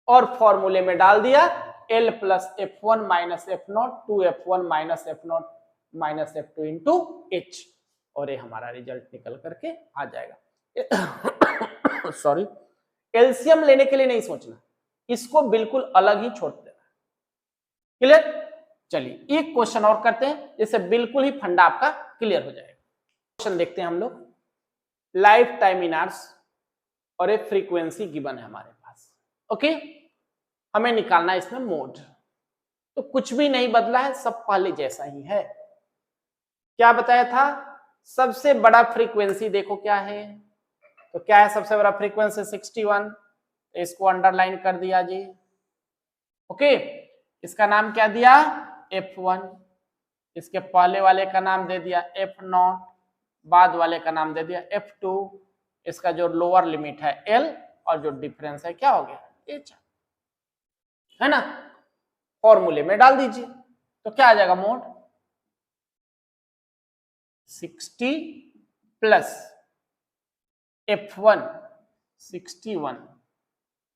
और फॉर्मूले में डाल दिया L plus F1 minus F0 2F1 minus F0 minus F2 into H और ये हमारा रिजल्ट निकल करके आ जाएगा। सॉरी एलसीएम लेने के लिए नहीं सोचना, इसको बिल्कुल अलग ही छोड़ देना। क्लियर? चलिए एक क्वेश्चन और करते हैं जिससे बिल्कुल ही फंडा आपका क्लियर हो जाएगा। क्वेश्चन देखते हैं हम लोग, लाइफ टाइम इन आवर्स और एक फ्रीक्वेंसी गिवन है हमारे पास। ओके, हमें निकालना है इसमें मोड। तो कुछ भी नहीं बदला है, सब पहले जैसा ही है। क्या बताया था सबसे बड़ा फ्रीक्वेंसी देखो क्या है, तो क्या है सबसे बड़ा फ्रीक्वेंसी 61, इसको अंडरलाइन कर दिया जी। ओके, इसका नाम क्या दिया F1, इसके पहले वाले का नाम दे दिया F0, बाद वाले का नाम दे दिया F2, इसका जो लोअर लिमिट है L और जो डिफरेंस है क्या हो गया H, है ना। फॉर्मूले में डाल दीजिए तो क्या आ जाएगा mode 60 plus F1 61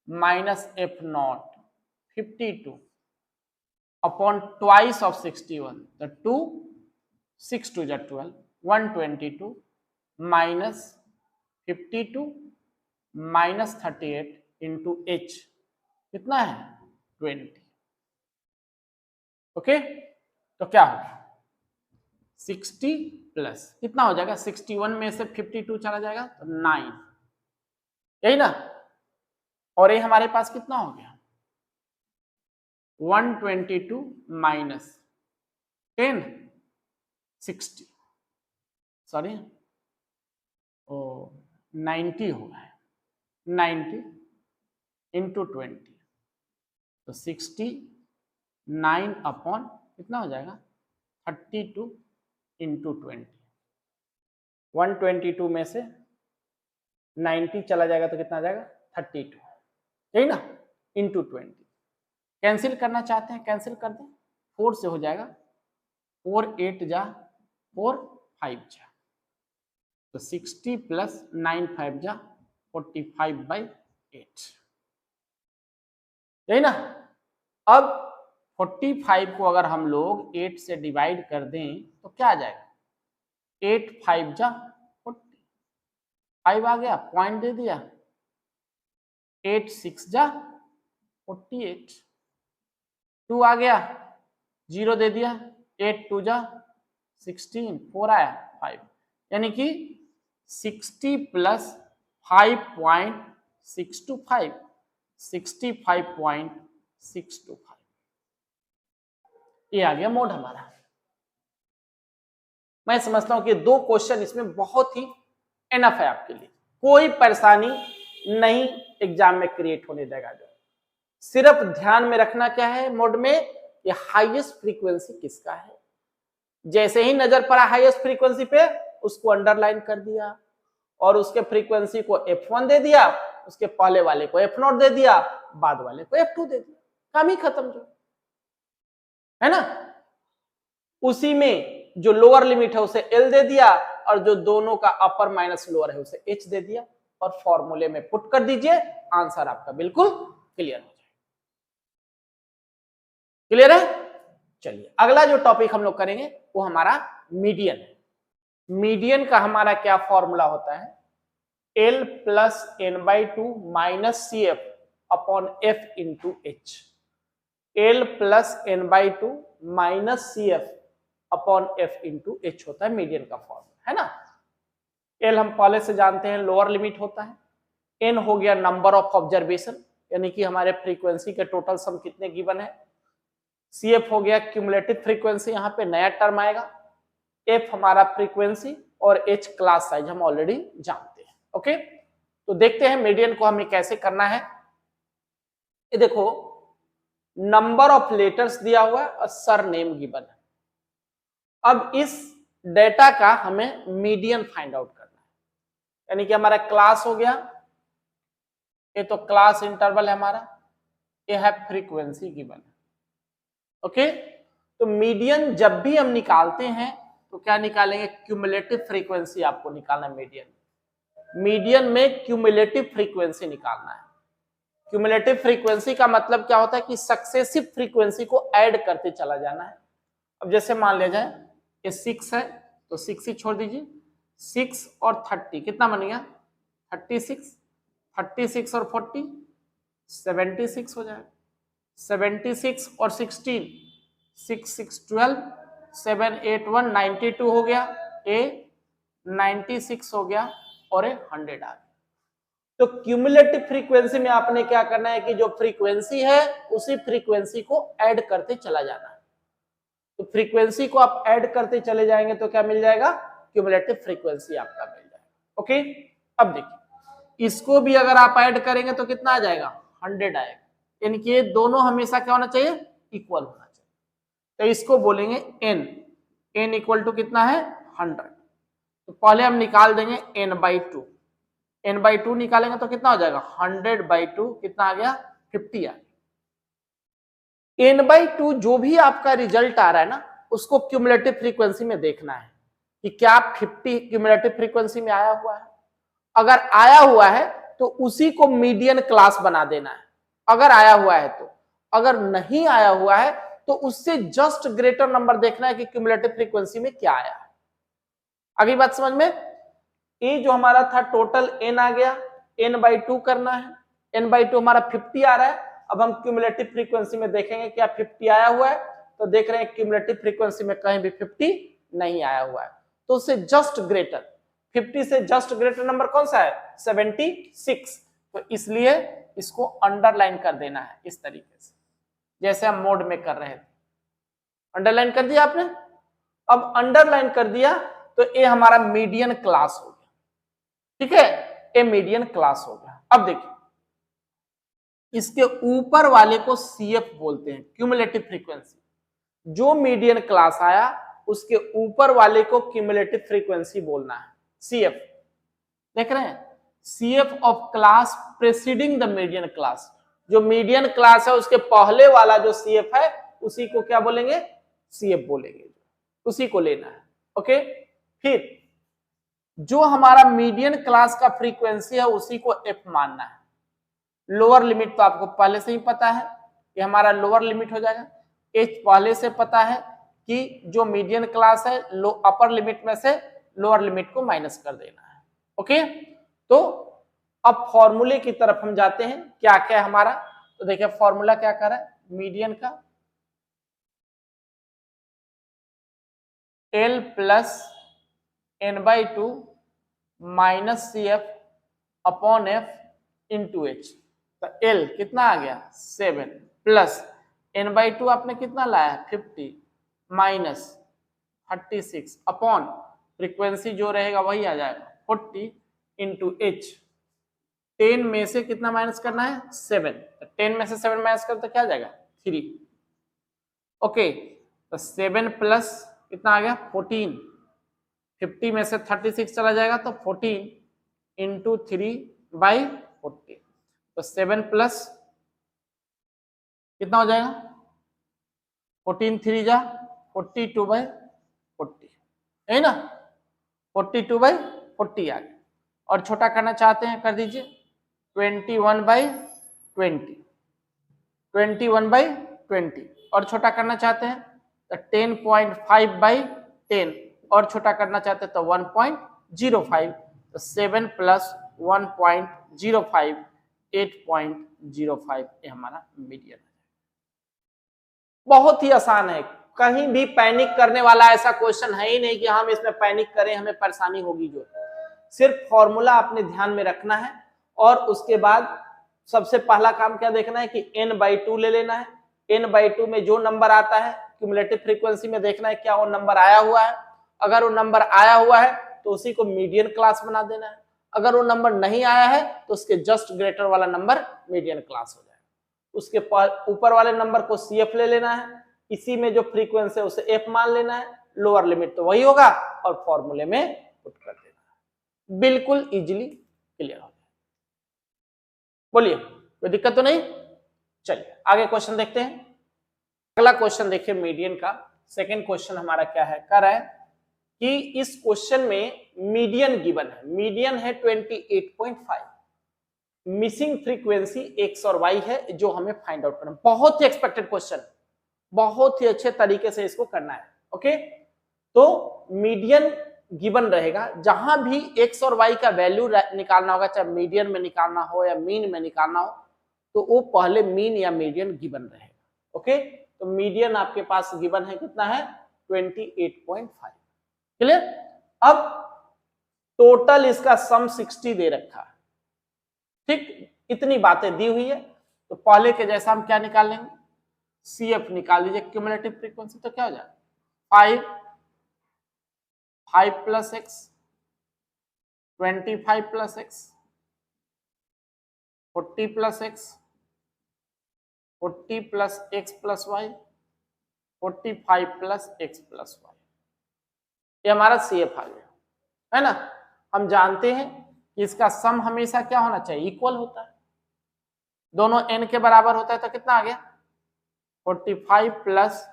minus F0 52 upon twice of 61 तो 2 6 2 जा 12 122 माइनस 52 माइनस 38 इंटू H कितना है 20। ओके, तो क्या होगा 60 प्लस कितना हो जाएगा 61 में से 52 चला जाएगा तो 9, यही ना। और ये हमारे पास कितना हो गया 122 माइनस 10 60 सॉरी 90 होगा 90 इंटू 20 तो 69 अपॉन कितना हो जाएगा 32 इंटू 20, 122 में से 90 चला जाएगा तो कितना आ जाएगा 32, यही ना। इंटू 20। कैंसिल करना चाहते हैं कैंसिल कर दें, 4 से हो जाएगा, 4 8 जा 4 5 जा, तो 60 प्लस 9 5 जा 45/8, यही ना। अब 45 को अगर हम लोग 8 से डिवाइड कर दें तो क्या आ जाएगा, 8 5 जा 40, 5 आ गया, पॉइंट दे दिया, 8 6 जा 48, 2 आ गया, 0 दे दिया, 8 2 जा 16, 4 आया 5, यानी कि 60 प्लस 5.625, 65.625, ये आ गया मोड हमारा। मैं समझता हूं कि 2 क्वेश्चन इसमें बहुत ही एनफ है आपके लिए, कोई परेशानी नहीं एग्जाम में क्रिएट होने देगा। जो सिर्फ ध्यान में रखना क्या है मोड में, ये हाईएस्ट फ्रीक्वेंसी किसका है, जैसे ही नजर पड़ा हाईएस्ट फ्रीक्वेंसी पे उसको अंडरलाइन कर दिया और उसके फ्रीक्वेंसी को F1 दे दिया, उसके पहले वाले को F0 दे दिया, बाद वाले को F2 दे दिया, काम ही खत्म, जो है ना। उसी में जो लोअर लिमिट है उसे L दे दिया और जो दोनों का अपर माइनस लोअर है उसे H दे दिया और फॉर्मूले में पुट कर दीजिए, आंसर आपका बिल्कुल क्लियर हो जाए। क्लियर है। चलिए अगला जो टॉपिक हम लोग करेंगे वो हमारा मीडियन है। मीडियन का हमारा क्या फॉर्मूला होता है, L plus n/2 minus CF upon F into H। L plus n/2 minus CF upon F into H होता है मीडियन का फॉर्मूला, है ना। L हम पहले से जानते हैं लोअर लिमिट होता है, N हो गया नंबर ऑफ ऑब्जर्वेशन, यानी कि हमारे फ्रीक्वेंसी के टोटल सम कितने गिवन है, CF हो गया क्यूमुलेटिव फ्रीक्वेंसी, यहाँ पे नया टर्म आएगा, F हमारा फ्रीक्वेंसी और H क्लास साइज हम ऑलरेडी जानते हैं। ओके, तो देखते हैं मीडियन को हमें कैसे करना है। ये देखो नंबर ऑफ लेटर्स दिया हुआ है और सर नेम गिवन है। अब इस डेटा का हमें मीडियन फाइंड आउट करना है, यानी कि हमारा क्लास हो गया, ये तो क्लास इंटरवल है हमारा, ये है फ्रीक्वेंसी गिवन है। ओके, तो मीडियन जब भी हम निकालते हैं तो क्या निकालेंगे, क्यूमुलेटिव फ्रीक्वेंसी आपको निकालना है मीडियन में क्यूमुलेटिव फ्रीक्वेंसी निकालना है। क्यूमुलेटिव फ्रीक्वेंसी का मतलब क्या होता है कि सक्सेसिव फ्रीक्वेंसी को ऐड करते चला जाना है। अब जैसे मान लिया जाए ये 6 है तो 6 ही छोड़ दीजिए, 6 और 30 कितना बन गया 36, 36 और 40 76 हो जाएगा, 76 और 16 6 6 12 7 8 1 92 हो गया, ए 96 हो गया और ए 100 आ गया। तो क्यूमुलेटिव फ्रीक्वेंसी में आपने क्या करना है कि जो फ्रीक्वेंसी है उसी फ्रीक्वेंसी को ऐड करते चला जाना है। तो फ्रीक्वेंसी को आप ऐड करते चले जाएंगे तो क्या मिल जाएगा, क्यूमुलेटिव फ्रीक्वेंसी आपका मिल जाएगा। ओके, अब देखिए इसको भी अगर आप ऐड करेंगे तो कितना आ जाएगा 100 आएगा, यानी कि ये दोनों हमेशा क्या होना चाहिए, इक्वल होना चाहिए। तो इसको बोलेंगे n इक्वल टू कितना है 100। तो पहले हम निकाल देंगे n/2, n/2 निकालेंगे तो कितना हो जाएगा 100/2 कितना आ गया 50 आ गया। n/2 जो भी आपका रिजल्ट आ रहा है ना उसको क्यूमुलेटिव फ्रीक्वेंसी में देखना है कि क्या 50 क्यूमुलेटिव फ्रीक्वेंसी में आया हुआ है। अगर आया हुआ है तो उसी को मीडियन क्लास बना देना है, अगर आया हुआ है तो। अगर नहीं आया हुआ है तो उससे जस्ट ग्रेटर नंबर देखना है कि क्यूमुलेटिव फ्रीक्वेंसी में क्या आया है। अगली बात समझ में, ये जो हमारा था टोटल n आ गया, n/2 करना है, n/2 हमारा 50 आ रहा है। अब हम क्यूमुलेटिव फ्रीक्वेंसी में देखेंगे क्या 50 आया हुआ है, तो देख रहे हैं क्यूमुलेटिव फ्रीक्वेंसी में कहीं भी 50 नहीं आया हुआ है, तो उससे जस्ट ग्रेटर 50 से जस्ट ग्रेटर नंबर कौन सा है 76। तो इसलिए इसको अंडरलाइन कर देना है इस तरीके से जैसे हम मोड में कर रहे थे। अंडरलाइन कर दिया आपने, अब अंडरलाइन कर दिया तो ये हमारा मीडियन क्लास हो गया, ठीक है, ये मीडियन क्लास हो गया। अब देखिए इसके ऊपर वाले को CF बोलते हैं, क्यूमुलेटिव फ्रीक्वेंसी। जो मीडियन क्लास आया उसके ऊपर वाले को क्यूमुलेटिव फ्रीक्वेंसी बोलना है CF। देख रहे हैं CF of class presiding the median class, जो मीडियन क्लास है उसके पहले वाला जो CF है उसी को क्या बोलेंगे, CF बोलेंगे, उसी को लेना है। ओके, फिर जो हमारा मीडियन क्लास का फ्रीक्वेंसी है उसी को F मानना है। लोअर लिमिट तो आपको पहले से ही पता है, ये हमारा लोअर लिमिट हो जाएगा। H पहले से पता है कि जो मीडियन क्लास है अपर लिमिट में से लोअर लिमिट को माइनस कर देना है। ओके, तो अब फॉर्मूले की तरफ हम जाते हैं, क्या क्या है हमारा। तो देखिए फॉर्मूला क्या कर रहा है, मीडियन का L plus n/2 minus CF upon F into H। तो L कितना आ गया 7 प्लस n/2 आपने कितना लाया 50 माइनस 36 अपॉन फ्रीक्वेंसी जो रहेगा वही आ जाएगा 40 इंटू H। 10 में से कितना माइनस करना है 7, तो 10 में से 7 माइनस कर तो क्या आ जाएगा 3। ओके, तो 7 प्लस कितना आ गया 14, 50 में से 36 चला जाएगा तो 14 इंटू 3/40। तो 7 प्लस कितना हो जाएगा 14 3 जा 42/40 है ना, 42/40 आ गया। और छोटा करना चाहते हैं कर दीजिए 21/20, 21/20 और छोटा करना चाहते हैं तो 10.5/10 और छोटा करना चाहते हैं तो 1.05। तो 7 प्लस 1.05 8.05 ये हमारा मीडियन है। बहुत ही आसान है, कहीं भी पैनिक करने वाला ऐसा क्वेश्चन है ही नहीं कि हम इसमें पैनिक करें हमें परेशानी होगी। जो सिर्फ फॉर्मूला आपने ध्यान में रखना है और उसके बाद सबसे पहला काम क्या देखना है कि n/2 ले लेना है। n/2 में जो नंबर आता है क्यूमुलेटिव फ्रीक्वेंसी में देखना है क्या वो नंबर आया हुआ है। अगर वो नंबर आया हुआ है तो उसी को मीडियन क्लास बना देना है। अगर वो नंबर नहीं आया है तो उसके जस्ट ग्रेटर वाला नंबर मीडियन क्लास हो जाएगा। उसके ऊपर वाले नंबर को CF ले लेना है, इसी में जो फ्रीक्वेंसी है उसे F मान लेना है, लोअर लिमिट तो वही होगा और फॉर्मूले में पुट कर देना है। बिल्कुल इजीली क्लियर हो जाए। बोलिए कोई दिक्कत तो नहीं। चलिए आगे क्वेश्चन देखते हैं। अगला क्वेश्चन देखिए मीडियन का सेकंड क्वेश्चन हमारा क्या है, कह रहा है कि इस क्वेश्चन में मीडियन गिवन है, मीडियन है 28.5, मिसिंग फ्रीक्वेंसी एक्स और वाई है जो हमें फाइंड आउट करना। बहुत ही एक्सपेक्टेड क्वेश्चन, बहुत ही अच्छे तरीके से इसको करना है। ओके, तो मीडियन गिवन रहेगा, जहां भी एक्स और वाई का वैल्यू निकालना होगा, चाहे मीडियन में निकालना हो या मीन में निकालना हो, तो वो पहले मीन या मीडियन गिवन रहेगा। ओके, तो मीडियन आपके पास गिवन है कितना है 28.5। क्लियर। अब टोटल इसका सम 60 दे रखा है, ठीक, इतनी बातें दी हुई है। तो पहले के जैसा हम क्या निकाल लेंगे, CF निकाल लीजिए क्यूमुलेटिव फ्रीक्वेंसी। तो क्या हो जाएगा 5 plus X 25 plus X 40 plus X 40 plus X plus Y 45 plus X plus Y. ये हमारा CF आ गया है ना। हम जानते हैं कि इसका सम हमेशा क्या होना चाहिए, इक्वल होता है, दोनों n के बराबर होता है। तो कितना आ गया 45 plus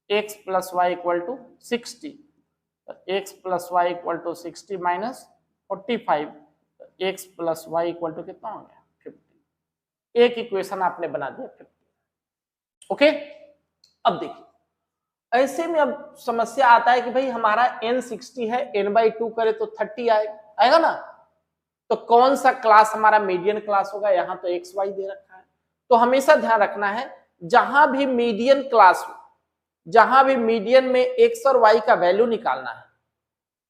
X plus Y equal to 60। X plus Y equal to 60 minus 45, X plus Y equal to कितना हो गया 50। एक इक्वेशन आपने बना दिया 50। ओके, अब देखिए ऐसे में अब समस्या आता है कि भाई हमारा n 60 है, n/2 करे तो 30 आएगा ना। तो कौन सा क्लास हमारा मीडियन क्लास होगा, यहां तो एक्स वाई दे रखा है। तो हमेशा ध्यान रखना है जहां भी मीडियन क्लास हो, जहां भी मीडियन में एक्स और वाई का वैल्यू निकालना है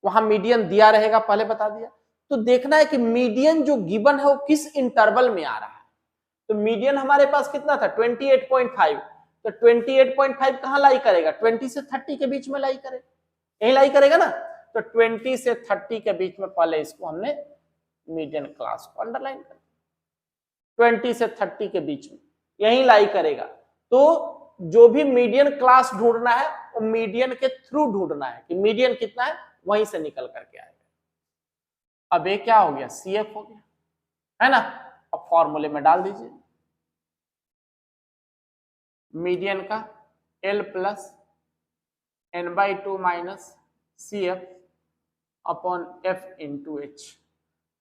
वहां मीडियन दिया रहेगा, पहले बता दिया। तो देखना है कि मीडियन जो गिवन है वो किस इंटरवल में आ रहा है। तो मीडियन हमारे पास कितना था 28.5, तो 28.5 कहां लाई करेगा 20 से 30 के बीच में लाई करेगा, यही लाई करेगा ना। तो 20 से 30 के बीच में पहले इसको हमने मीडियन क्लास को अंडरलाइन कर, 20 से 30 के बीच में यही लाई करेगा। तो जो भी मीडियन क्लास ढूंढना है वो मीडियन के थ्रू ढूंढना है कि मीडियन कितना है, वहीं से निकल करके आएगा। अब ये क्या हो गया CF हो गया है ना। अब फॉर्मूले में डाल दीजिए मीडियन का L plus n/2 minus CF upon F into H।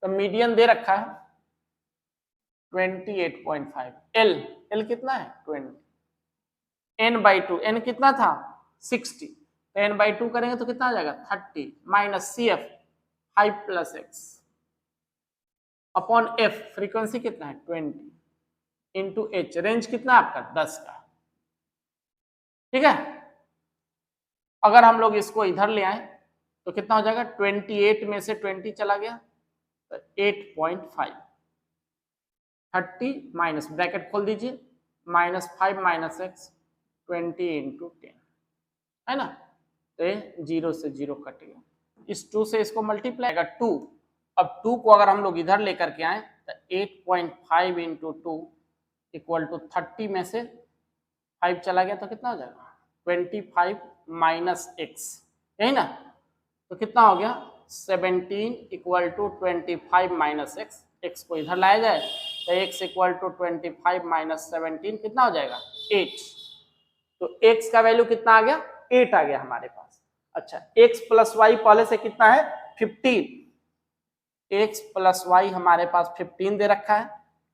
तो मीडियन दे रखा है 28.5, L कितना है 20, n/2, n कितना था 60, तो n/2 करेंगे तो कितना आ जाएगा 30 minus CF 5 plus x upon F, frequency कितना है 20 इंटू H, रेंज कितना आपका 10 का। ठीक है, अगर हम लोग इसको इधर ले आए तो कितना हो जाएगा 28 में से 20 चला गया तो 8.5, 30 माइनस ब्रैकेट खोल दीजिए माइनस 5 माइनस x 20 इंटू 10 है ना, तो 0 से 0 कट गया, इस 2 से इसको मल्टीप्लाई का 2, अब 2 को अगर हम लोग इधर लेकर के आए तो 8.5 इंटू 2 इक्वल टू 30 में से 5 चला गया तो कितना हो जाएगा 25 माइनस x, यही ना, तो कितना हो गया 17 इक्वल टू 25 माइनस x को इधर लाया जाए तो x इक्वल टू 25 माइनस 17 कितना हो जाएगा 8, तो x का वैल्यू कितना आ गया 8 आ गया हमारे पास। अच्छा, x प्लस वाई पहले से कितना है 15, x प्लस वाई हमारे पास 15 दे रखा है,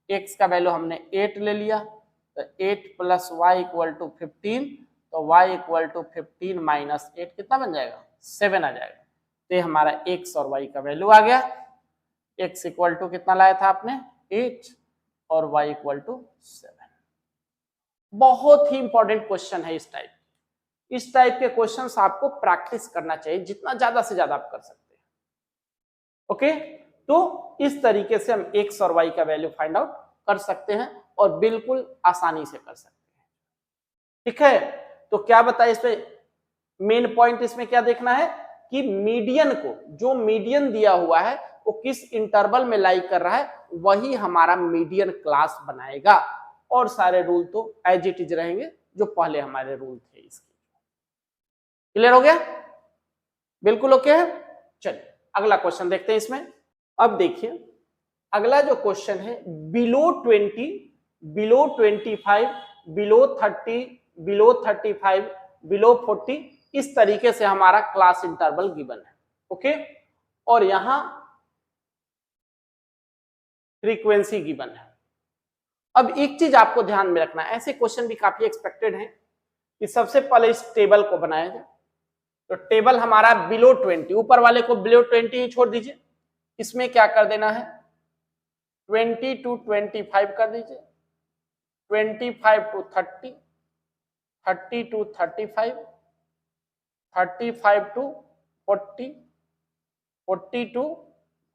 x का वैल्यू हमने 8 ले लिया तो 8 प्लस वाई इक्वल टू 15, तो y इक्वल टू 15 माइनस 8 कितना बन जाएगा 7 आ जाएगा, तो ये हमारा x और y का वैल्यू आ गया। x इक्वल टू कितना लाया था आपने 8 और y इक्वल टू 7। बहुत ही इंपॉर्टेंट क्वेश्चन है इस टाइप के क्वेश्चंस आपको प्रैक्टिस करना चाहिए जितना ज्यादा से ज्यादा आप कर सकते हैं। ओके, तो इस तरीके से हम x और y का वैल्यू फाइंड आउट कर सकते हैं और बिल्कुल आसानी से कर सकते हैं। ठीक है, तो क्या बताए इसमें मेन पॉइंट इसमें क्या देखना है कि मीडियन को, जो मीडियन दिया हुआ है वो किस इंटरवल में लाई कर रहा है, वही हमारा मीडियन क्लास बनाएगा और सारे रूल तो एज इट इज रहेंगे जो पहले हमारे रूल थे इसके। क्लियर हो गया, बिल्कुल ओके है। चलिए अगला क्वेश्चन देखते हैं इसमें। अब देखिए अगला जो क्वेश्चन है below 20, below 25, below 30, below 35, below 40, इस तरीके से हमारा क्लास इंटरवल गिवन है। ओके, और यहां फ्रीक्वेंसी गिवन है। अब एक चीज आपको ध्यान में रखना है, ऐसे क्वेश्चन भी काफी एक्सपेक्टेड हैं कि सबसे पहले इस टेबल को बनाया जाए। तो टेबल हमारा बिलो 20, ऊपर वाले को बिलो 20 ही छोड़ दीजिए, इसमें क्या कर देना है 20 टू 25 कर दीजिए, 25 to 30, 30 to 35, 35 to 40, 40 to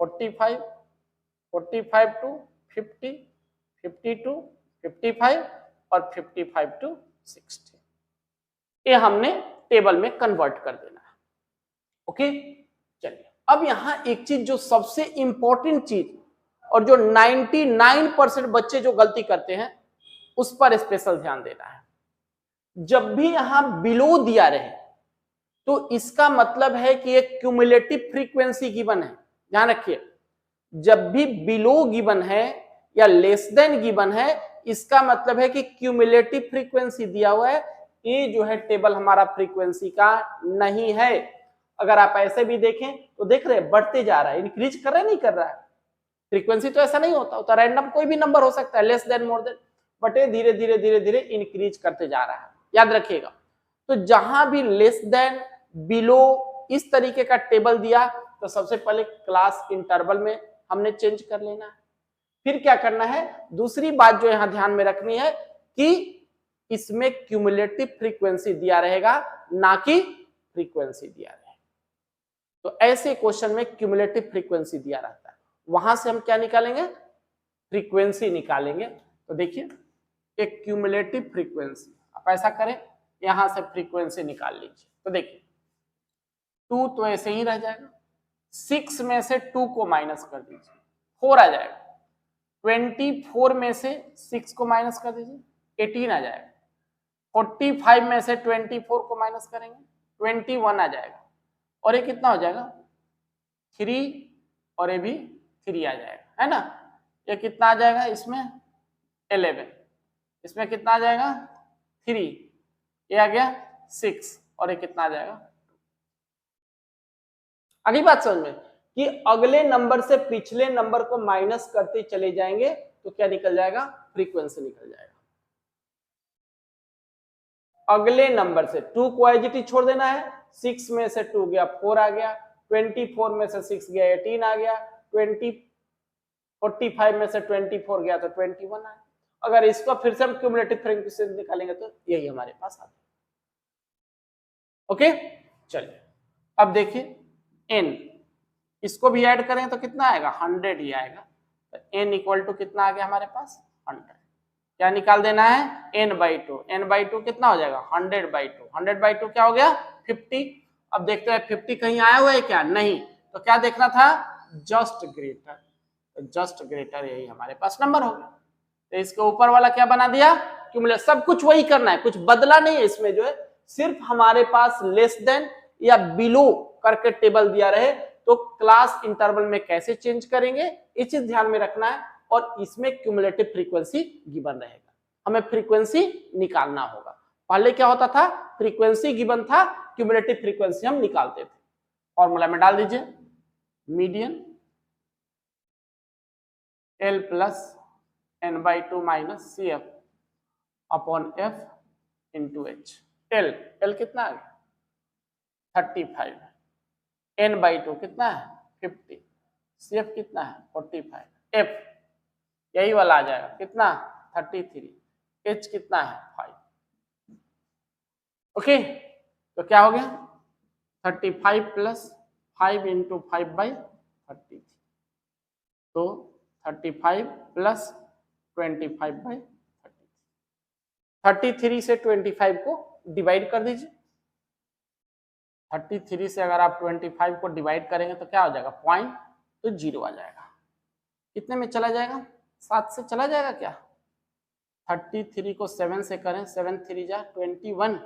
45, 45 to 50, 50 to 55 और 55 टू 60। ये हमने टेबल में कन्वर्ट कर देना है। ओके, चलिए अब यहां एक चीज जो सबसे इंपॉर्टेंट चीज और जो 99% बच्चे जो गलती करते हैं उस पर स्पेशल ध्यान देना है। जब भी यहां बिलो दिया रहे तो इसका मतलब है कि एक क्यूमुलेटिव फ्रीक्वेंसी गिवन है। ध्यान रखिए, जब भी बिलो गिवन है या लेस देन गिवन है इसका मतलब है कि क्यूमुलेटिव फ्रीक्वेंसी दिया हुआ है। ये जो है टेबल हमारा फ्रीक्वेंसी का नहीं है। अगर आप ऐसे भी देखें तो देख रहे हैं बढ़ते जा रहा है, इंक्रीज कर रहा है नहीं कर रहा है। फ्रीक्वेंसी तो ऐसा नहीं होता, तो रैंडम कोई भी नंबर हो सकता है less than more than, but ये धीरे धीरे धीरे धीरे इंक्रीज करते जा रहा है, याद रखिएगा। तो जहां भी लेस देन बिलो इस तरीके का टेबल दिया तो सबसे पहले क्लास इंटरवल में हमने चेंज कर लेना है। फिर क्या करना है, दूसरी बात जो यहां ध्यान में रखनी है कि इसमें क्यूमुलेटिव फ्रीक्वेंसी दिया रहेगा ना कि फ्रीक्वेंसी दिया रहेगा। तो ऐसे क्वेश्चन में क्यूमुलेटिव फ्रीक्वेंसी दिया रहता है, वहां से हम क्या निकालेंगे फ्रीक्वेंसी निकालेंगे। तो देखिए एक क्यूमुलेटिव फ्रीक्वेंसी, आप ऐसा करें यहां से फ्रीक्वेंसी निकाल लीजिए। तो देखिए 2 तो ऐसे ही रह जाएगा, 6 में से 2 को माइनस कर दीजिए 4 आ जाएगा, 24 में से 6 को माइनस कर दीजिए 18 आ जाएगा, 45 में से 24 को माइनस करेंगे 21 आ जाएगा, और ये कितना हो जाएगा 3 और ये भी 3 आ जाएगा, है ना। ये कितना आ जाएगा इसमें 11, इसमें कितना आ जाएगा 3, ये आ गया 6 और ये कितना आ जाएगा। अगली बात समझ में कि अगले नंबर से पिछले नंबर को माइनस करते चले जाएंगे तो क्या निकल जाएगा, फ्रीक्वेंसी निकल जाएगा। अगले नंबर से 2 को एज इट इज छोड़ देना है, 6 में से 2 गया 4 आ गया, 24 में से 6 गया 18 आ गया, 45 में से 24 गया तो 21 आया। अगर इसका फिर से हम क्यूमुलेटिव फ्रीक्वेंसी निकालेंगे तो यही हमारे पास आता है। ओके चलिए अब देखिए n, इसको भी ऐड करें तो कितना आएगा, 100 ही आएगा। तो n इक्वल टू कितना आ गया हमारे पास, 100। क्या निकाल देना है, n/2, n/2 कितना हो जाएगा, 100/2, 100/2 क्या हो गया 50। अब देखते हैं 50 कहीं आया हुआ है क्या, नहीं, तो क्या देखना था, जस्ट ग्रेटर, तो जस्ट ग्रेटर यही हमारे पास नंबर हो गया। तो इसके ऊपर वाला क्या बना दिया, क्यूमुलेटिव, सब कुछ वही करना है, कुछ बदला नहीं है इसमें, जो है सिर्फ हमारे पास लेस देन या बिलो करके टेबल दिया रहे तो क्लास इंटरवल में कैसे चेंज करेंगे ये चीज ध्यान में रखना है। और इसमें क्यूमुलेटिव फ्रीक्वेंसी गिवन रहेगा, हमें फ्रीक्वेंसी निकालना होगा। पहले क्या होता था, फ्रीक्वेंसी गिवन था, क्यूमुलेटिव फ्रीक्वेंसी हम निकालते थे। फॉर्मूला में डाल दीजिए, median L plus n/2 minus CF upon F into H। L कितना है 35, n/2 कितना है 50, CF कितना है 45, F यही वाला आ जाएगा कितना 33, H कितना है 5। ओके तो क्या हो गया 35 प्लस 5 इंटू 5/33, तो 35 प्लस 25/33। 33 से 25 को डिवाइड कर दीजिए। 33 से अगर आप 25 को डिवाइड करेंगे तो क्या हो जाएगा, पॉइंट, तो 0 आ जाएगा। कितने में चला जाएगा, 7 से चला जाएगा क्या, 33 को 7 से करें, 7 3 जा 21,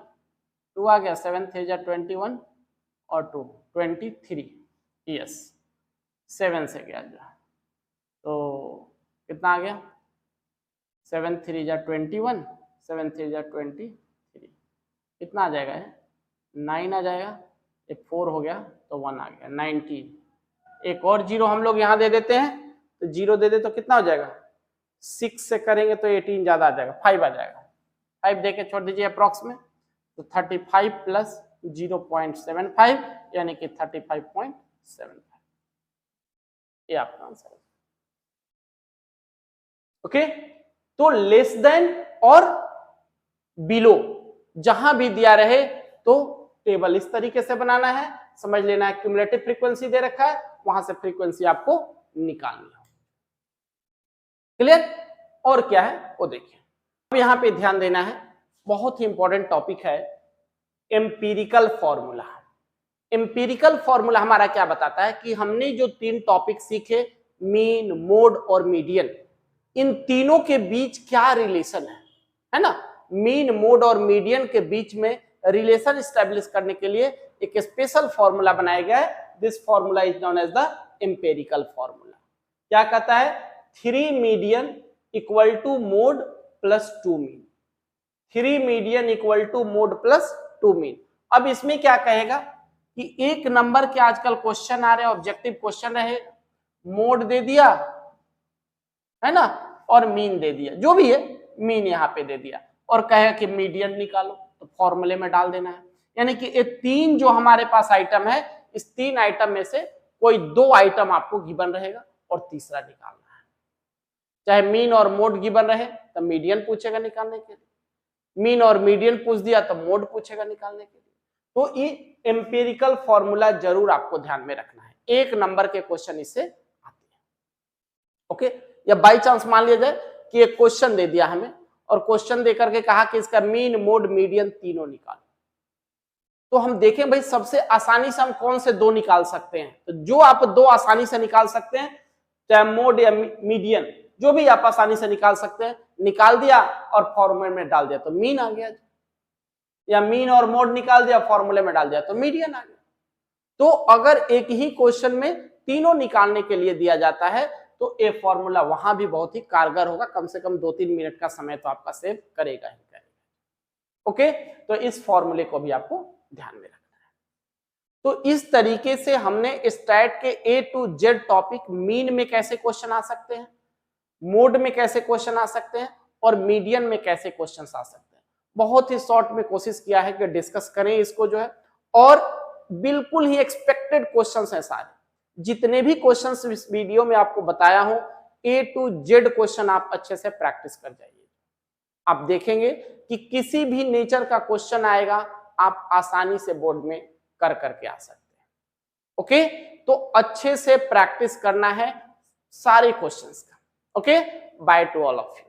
2 आ गया, 7 3 जा 21 और 2 23, यस 7 से गया जा, तो कितना आ गया 7 3 जा 21, 7 3 जा 23, कितना आ जाएगा, 9 आ जाएगा, एक 4 हो गया तो 1 आ गया 19। एक और 0 हम लोग यहाँ दे देते हैं, तो 0 दे दे तो कितना हो जाएगा, 6 से करेंगे तो 18 ज्यादा आ जाएगा, 5 आ जाएगा, 5 दे के छोड़ दीजिए अप्रॉक्स में, तो 35 प्लस 0.75 यानी कि 35.75, ये आपका आंसर है। ओके तो लेस देन और बिलो जहां भी दिया रहे तो टेबल इस तरीके से बनाना है, समझ लेना है क्यूमुलेटिव फ्रीक्वेंसी दे रखा है, वहां से फ्रीक्वेंसी आपको निकालनी है। क्लियर, और क्या है वो देखिए। अब यहां पे ध्यान देना है, बहुत ही इंपॉर्टेंट टॉपिक है एम्पिरिकल फॉर्मूला। एम्पिरिकल फॉर्मूला हमारा क्या बताता है कि हमने जो 3 टॉपिक सीखे, मीन, मोड और मीडियन, इन तीनों के बीच क्या रिलेशन है ना। मीन, मोड और मीडियन के बीच में रिलेशन स्टैब्लिश करने के लिए एक स्पेशल फॉर्मूला बनाया गया है। This formula is known as the empirical formula. क्या कहता है, 3 median equal to mode plus 2 mean, 3 median equal to mode plus 2 mean. अब इसमें क्या कहेगा कि एक नंबर के आजकल क्वेश्चन आ रहे हैं, ऑब्जेक्टिव क्वेश्चन रहे, मोड दे दिया है ना और मीन दे दिया, जो भी है मीन यहाँ पे दे दिया और कहेगा कि मीडियन निकालो, तो फॉर्मूले में डाल देना है। यानी कि ये 3 जो हमारे पास आइटम है, इस 3 आइटम में से कोई 2 आइटम आपको गिवन रहेगा और तीसरा निकालना है। चाहे मीन और मोड गिवन रहे तो मीडियन पूछेगा निकालने के लिए, मीन और मीडियन पूछ दिया तो मोड पूछेगा निकालने के लिए। तो ये एम्पिरिकल फॉर्मूला जरूर आपको ध्यान में रखना है, 1 नंबर के क्वेश्चन इससे आते हैं। ओके, या बाई चांस मान लिया जाए कि एक क्वेश्चन दे दिया हमें और क्वेश्चन देकर के कहा कि इसका मीन, मोड, मीडियन तीनों निकालो, तो हम देखें भाई सबसे आसानी से हम कौन से 2 निकाल सकते हैं। तो जो आप 2 आसानी से निकाल सकते हैं, चाहे मोड या मीडियन, जो भी आप आसानी से निकाल सकते हैं, निकाल दिया और फॉर्मूले में डाल दिया तो मीन आ गया, या मीन और मोड निकाल दिया फॉर्मूले में डाल दिया तो मीडियन आ गया। तो अगर एक ही क्वेश्चन में तीनों निकालने के लिए दिया जाता है तो ये फॉर्मूला वहां भी बहुत ही कारगर होगा, कम से कम 2-3 मिनट का समय तो आपका सेव करेगा ही करेगा। ओके, तो इस फॉर्मूले को भी आपको ध्यान में रखना है। तो इस तरीके से हमने स्टैट के ए टू जेड टॉपिक मीन में कैसे क्वेश्चन आ सकते हैं, मोड में कैसे क्वेश्चन आ सकते हैं और मीडियन में कैसे क्वेश्चन आ सकते हैं, बहुत ही शॉर्ट में कोशिश किया है कि डिस्कस करें इसको जो है। और बिल्कुल ही एक्सपेक्टेड क्वेश्चंस हैं सारे, जितने भी क्वेश्चंस इस वीडियो में आपको बताया हूं ए टू जेड क्वेश्चन आप अच्छे से प्रैक्टिस कर जाइए। आप देखेंगे कि किसी भी नेचर का क्वेश्चन आएगा आप आसानी से बोर्ड में कर करके आ सकते हैं। ओके, तो अच्छे से प्रैक्टिस करना है सारे क्वेश्चंस का। Okay, by two all of you.